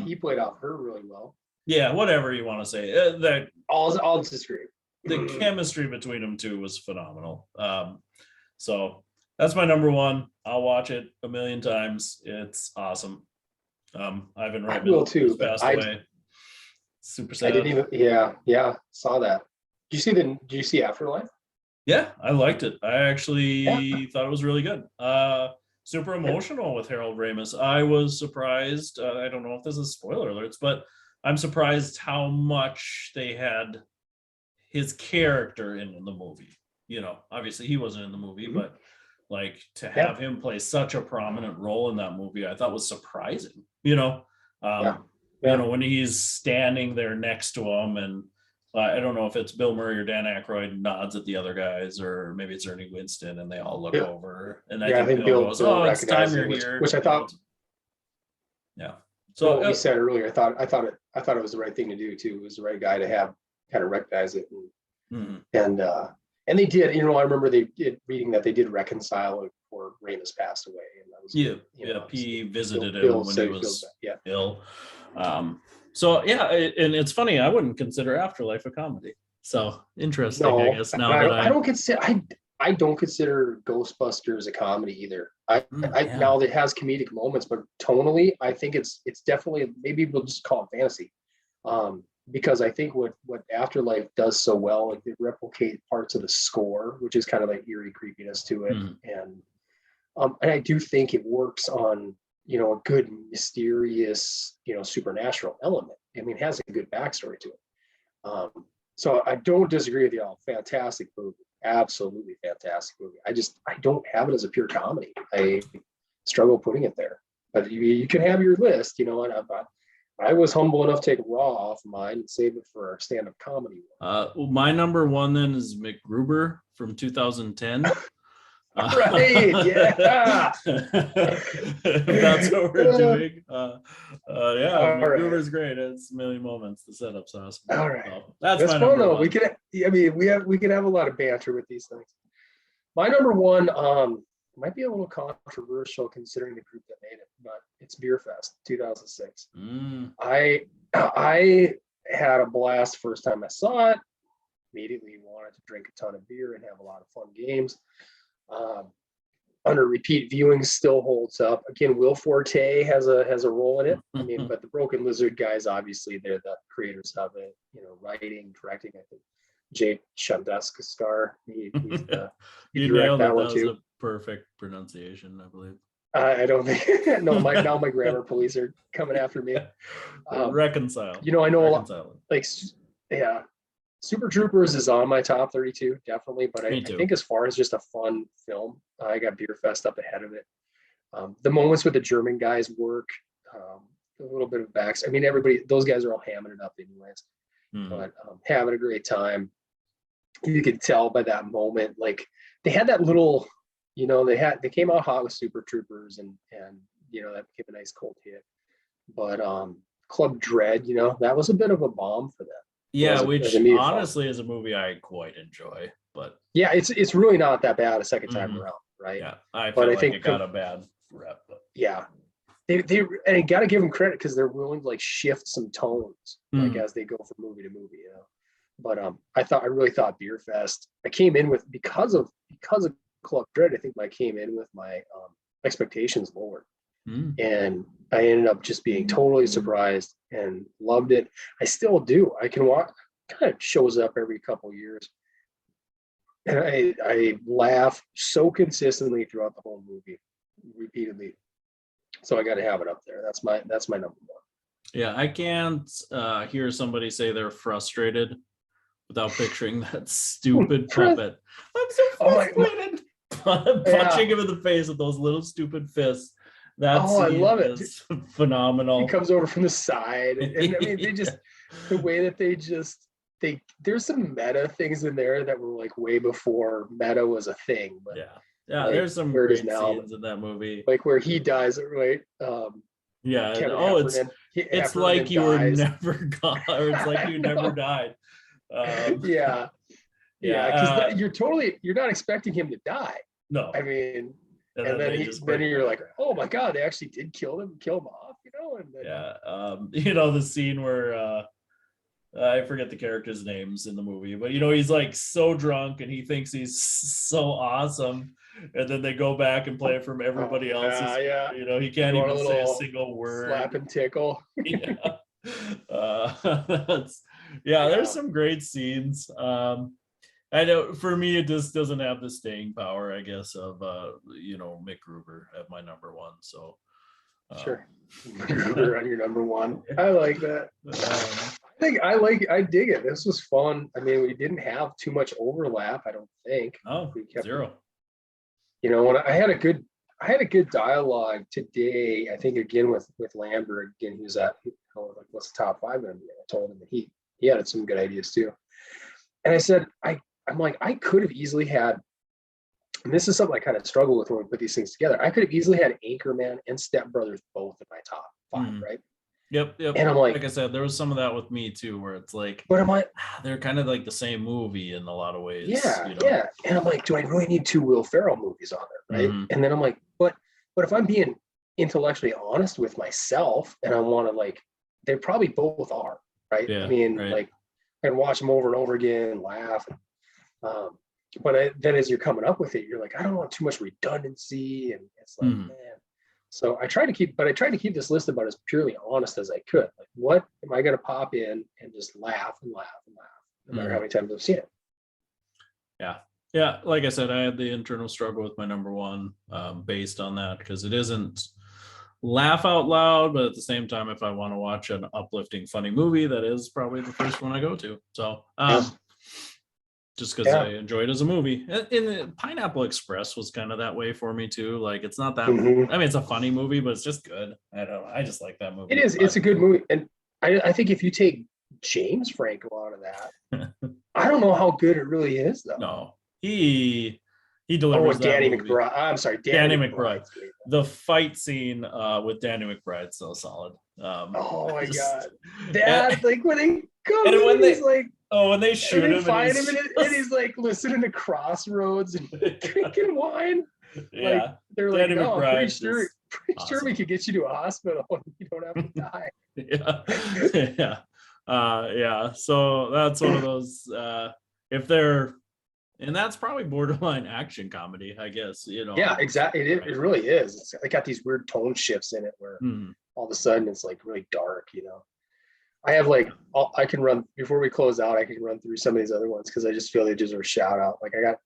He played off her really well. Yeah, whatever you want to say. I'll disagree. The chemistry between them two was phenomenal. So that's my number one. I'll watch it a million times. It's awesome. Ivan Reitman too. Passed away. Super sad. I didn't even. Yeah. Saw that. Did you see Afterlife? Yeah, I liked it. I actually thought it was really good. Super emotional with Harold Ramis. I was surprised. I don't know if this is spoiler alerts, but I'm surprised how much they had his character in the movie. Obviously he wasn't in the movie, but like to have him play such a prominent role in that movie, I thought was surprising. When he's standing there next to him, and I don't know if it's Bill Murray or Dan Aykroyd nods at the other guys, or maybe it's Ernie Winston, and they all look over. And I think Bill goes, "Oh, it's time you're here," which I thought. Yeah. So what we said earlier, I thought it was the right thing to do too. It was the right guy to have kind of recognize it, and they did. I remember reading that they did reconcile it before Ramis passed away, and that was he visited him when he was ill. And it's funny, I wouldn't consider Afterlife a comedy. So interesting, I guess. Now I don't consider Ghostbusters a comedy either. Now it has comedic moments, but tonally, I think it's definitely, maybe we'll just call it fantasy. Because I think what Afterlife does so well, like they replicate parts of the score, which is kind of like eerie creepiness to it, and I do think it works on a good mysterious supernatural element. I mean, it has a good backstory to it. So I don't disagree with y'all. Fantastic movie, absolutely fantastic movie. I don't have it as a pure comedy. I struggle putting it there, but you can have your list, and I was humble enough to take Raw off mine and save it for our stand-up comedy. My number one then is MacGruber from 2010. Right, yeah. If that's what we're doing. Yeah, All right. MacGruber's great. It's a million moments. The setup's awesome. All right. So that's That's my fun number though. one. We could have a lot of banter with these things. My number one, might be a little controversial considering the group that made it, but it's Beer Fest 2006. I had a blast first time I saw it. Immediately wanted to drink a ton of beer and have a lot of fun games. Under repeat viewing still holds up. Again, Will Forte has a role in it. I mean, but the Broken Lizard guys, obviously, they're the creators of it. You know, writing, directing. I think Jake Shandaskar. He nailed that it. one That was too. a perfect pronunciation, I believe. I don't think. No, my grammar police are coming after me. Reconcile. You know, I know a lot. Like, yeah, Super Troopers is on my top 32, definitely. But I think as far as just a fun film, I got Beer Fest up ahead of it. The moments with the German guys work, a little bit of backs. I mean, those guys are all hamming it up anyways. But having a great time. You could tell by that moment, like they had that little, you know, they came out hot with Super Troopers and you know, that became a nice cult hit. But Club Dread, you know, that was a bit of a bomb for them. Yeah, which honestly is a movie I quite enjoy. But yeah, it's really not that bad a second time around, right? Yeah, I think it got a bad rep. But. Yeah, they and you got to give them credit because they're willing to like shift some tones like as they go from movie to movie, you know. But I really thought Beer Fest. I came in with because of Club Dread. I think I came in with my expectations lowered, and I ended up just being totally surprised and loved it. I still do. I can watch. Kind of shows up every couple years, and I laugh so consistently throughout the whole movie, repeatedly. So I got to have it up there. That's my number one. Yeah, I can't hear somebody say they're frustrated without picturing that stupid puppet. I'm so frustrated. Punching him in the face with those little stupid fists. That scene I love it. Is phenomenal. He comes over from the side, and I mean, they just the way that there's some meta things in there that were like way before meta was a thing. But yeah, like, there's some great scenes in that movie, like where he dies, right? It's like you were never gone, or it's like you never died. Because you're not expecting him to die. No, I mean, and then you're like, oh my god, they actually did kill him off, you know? And then, you know, the scene where I forget the characters' names in the movie, but you know, he's like so drunk and he thinks he's so awesome, and then they go back and play it from everybody else's. You know, he can't even say a single word. Slap and tickle. There's some great scenes. I know for me it just doesn't have the staying power, I guess, of you know, Mick Gruber at my number one. So sure. Gruber on your number one. I like that. I dig it. This was fun. I mean, we didn't have too much overlap, I don't think. We kept zero. You know, when I had a good dialogue today, I think again with Lambert, again, he was at like, what's the top 5 gonna be? I told him that he had some good ideas too. And I said, I'm like, I could have easily had, and this is something I kind of struggle with when we put these things together. I could have easily had Anchorman and Step Brothers both in my top 5, right? Yep. And I'm like I said, there was some of that with me too, where it's like, but I'm like, they're kind of like the same movie in a lot of ways. Yeah, you know? yeah. And I'm like, do I really need 2 Will Ferrell movies on there, right? And then I'm like, but if I'm being intellectually honest with myself, and I want to like, they probably both are, right? Yeah, I mean, like, I can watch them over and over again and laugh. But then as you're coming up with it, you're like, I don't want too much redundancy, and it's like, man. So I tried to keep this list about as purely honest as I could. Like, what am I going to pop in and just laugh and laugh and laugh, no matter how many times I've seen it? Yeah. Like I said, I had the internal struggle with my number one based on that, because it isn't laugh out loud, but at the same time, if I want to watch an uplifting, funny movie, that is probably the first one I go to. So just because I enjoy it as a movie. And the Pineapple Express was kind of that way for me too. Like, it's not that I mean, it's a funny movie, but it's just good. I don't know, I just like that movie. It is. It's a good movie. And I think if you take James Franco out of that, I don't know how good it really is though. No, he He Oh, delivers with that Danny movie. McBride. I'm sorry, Danny Danny McBride. McBride's great. The fight scene with Danny McBride so solid. Oh my god, and, that like when they come and in when and he's they like, when they and shoot they him find and him and he's like listening to Crossroads and drinking wine. yeah, Like they're Danny like, no, I'm McBride pretty sure we awesome. could get you to a hospital and you don't have to die. Yeah. Yeah. So that's one of those if they're, and that's probably borderline action comedy, I guess, Yeah, exactly. It, right? it really is. It got these weird tone shifts in it where Hmm. all of a sudden it's like really dark, I have like I can run before we close out. I can run through some of these other ones because I just feel they deserve a shout out. Like I got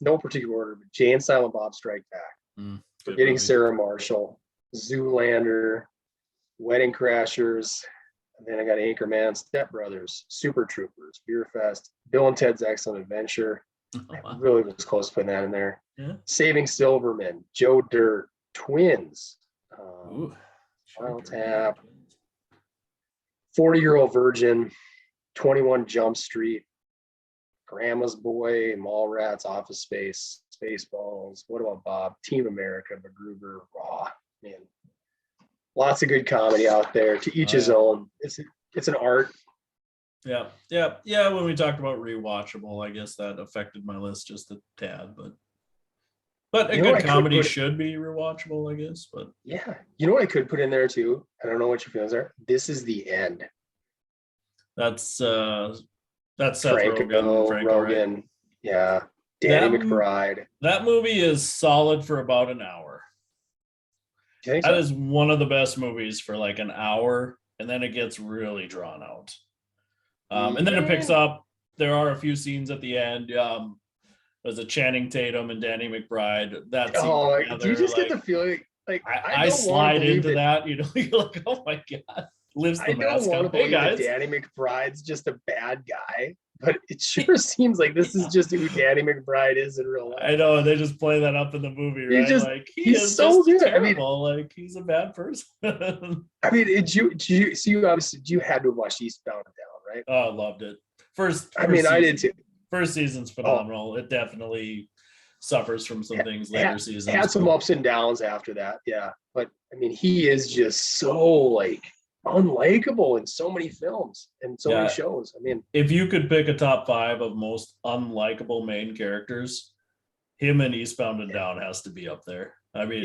no particular order, but Jay and Silent Bob Strike Back, Forgetting Movie. Sarah Marshall, Zoolander, Wedding Crashers, and then I got Anchorman, Step Brothers, Super Troopers, Beer Fest, Bill and Ted's Excellent Adventure. I really was close to putting that in there. Yeah. Saving Silverman, Joe Dirt, Twins, Final Sure. Tap, 40-Year-Old Virgin, 21 Jump Street, Grandma's Boy, Mallrats, Office Space, Spaceballs, What About Bob, Team America, MacGruber, Raw. Man, lots of good comedy out there. To each his own. It's an art. Yeah. When we talked about rewatchable, I guess that affected my list just a tad, but a good comedy should be rewatchable, I guess. But yeah, you know what I could put in there too? I don't know what your feelings are. This Is the End. That's Seth Franco, Rogen. Right? Yeah. Danny McBride. That movie is solid for about an hour. That is one of the best movies for like an hour, and then it gets really drawn out. And then it picks up. There are a few scenes at the end. There's a Channing Tatum and Danny McBride. That scene together, do you just get the feeling like I slide into that? You're like, oh my god, lifts the mask up. Hey guys, Danny McBride's just a bad guy, but it sure seems like this is just who Danny McBride is in real life. I know they just play that up in the movie, right? He's so good. Terrible. I mean, he's a bad person. I mean, you obviously you had to watch Eastbound and Down, right? Oh, I loved it. First I did too. First season's phenomenal. It definitely suffers from some things later seasons. Had some ups and downs after that, yeah. But I mean, he is just so like unlikable in so many films and so many shows. I mean, if you could pick a top 5 of most unlikable main characters, him and Eastbound and Down has to be up there. I mean,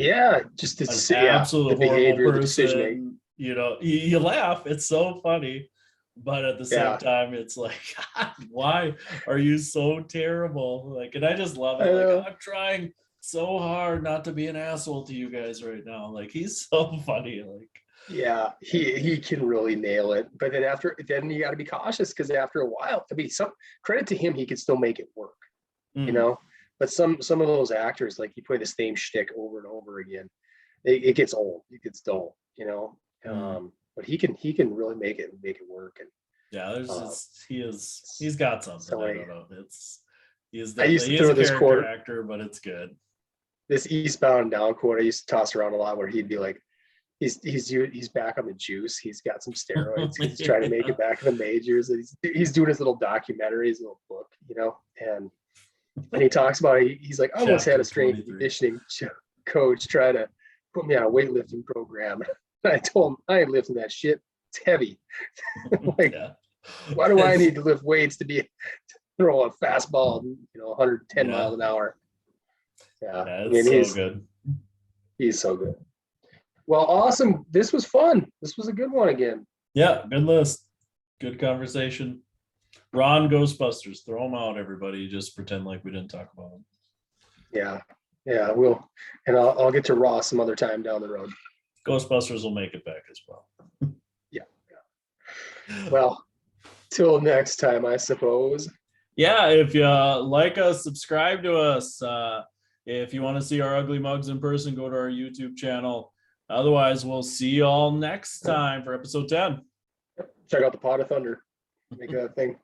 just an absolute the behavior, horrible the decision person. You laugh. It's so funny. But at the same time, it's like, God, why are you so terrible? Like, and I just love it. Like, I'm trying so hard not to be an asshole to you guys right now. Like, he's so funny. Like, yeah, he can really nail it. But then you got to be cautious because after a while, I mean, some credit to him, he can still make it work. But some of those actors, like you play the same shtick over and over again, it gets old. It gets dull. But he can really make it work. And he's got something. So I don't know. He is a this quote actor, but it's good. This Eastbound and Down quote I used to toss around a lot, where he'd be like, he's back on the juice. He's got some steroids. He's trying to make it back in the majors. He's doing his little documentary, his little book, and he talks about he's like, I almost had a strength conditioning coach try to put me on a weightlifting program. I told him I ain't lifting that shit. It's heavy. Why do I need to lift weights to throw a fastball, 110 miles an hour? Yeah, he's so good. He's so good. Well, awesome. This was fun. This was a good one again. Yeah, good list. Good conversation. Ron Ghostbusters. Throw them out, everybody. Just pretend like we didn't talk about them. Yeah, we'll. And I'll get to Raw some other time down the road. Ghostbusters will make it back as well. Yeah. Well, till next time, I suppose. Yeah, if you like us, subscribe to us. If you want to see our ugly mugs in person, go to our YouTube channel. Otherwise, we'll see you all next time for episode 10. Check out the Pot of Thunder. Make that thing.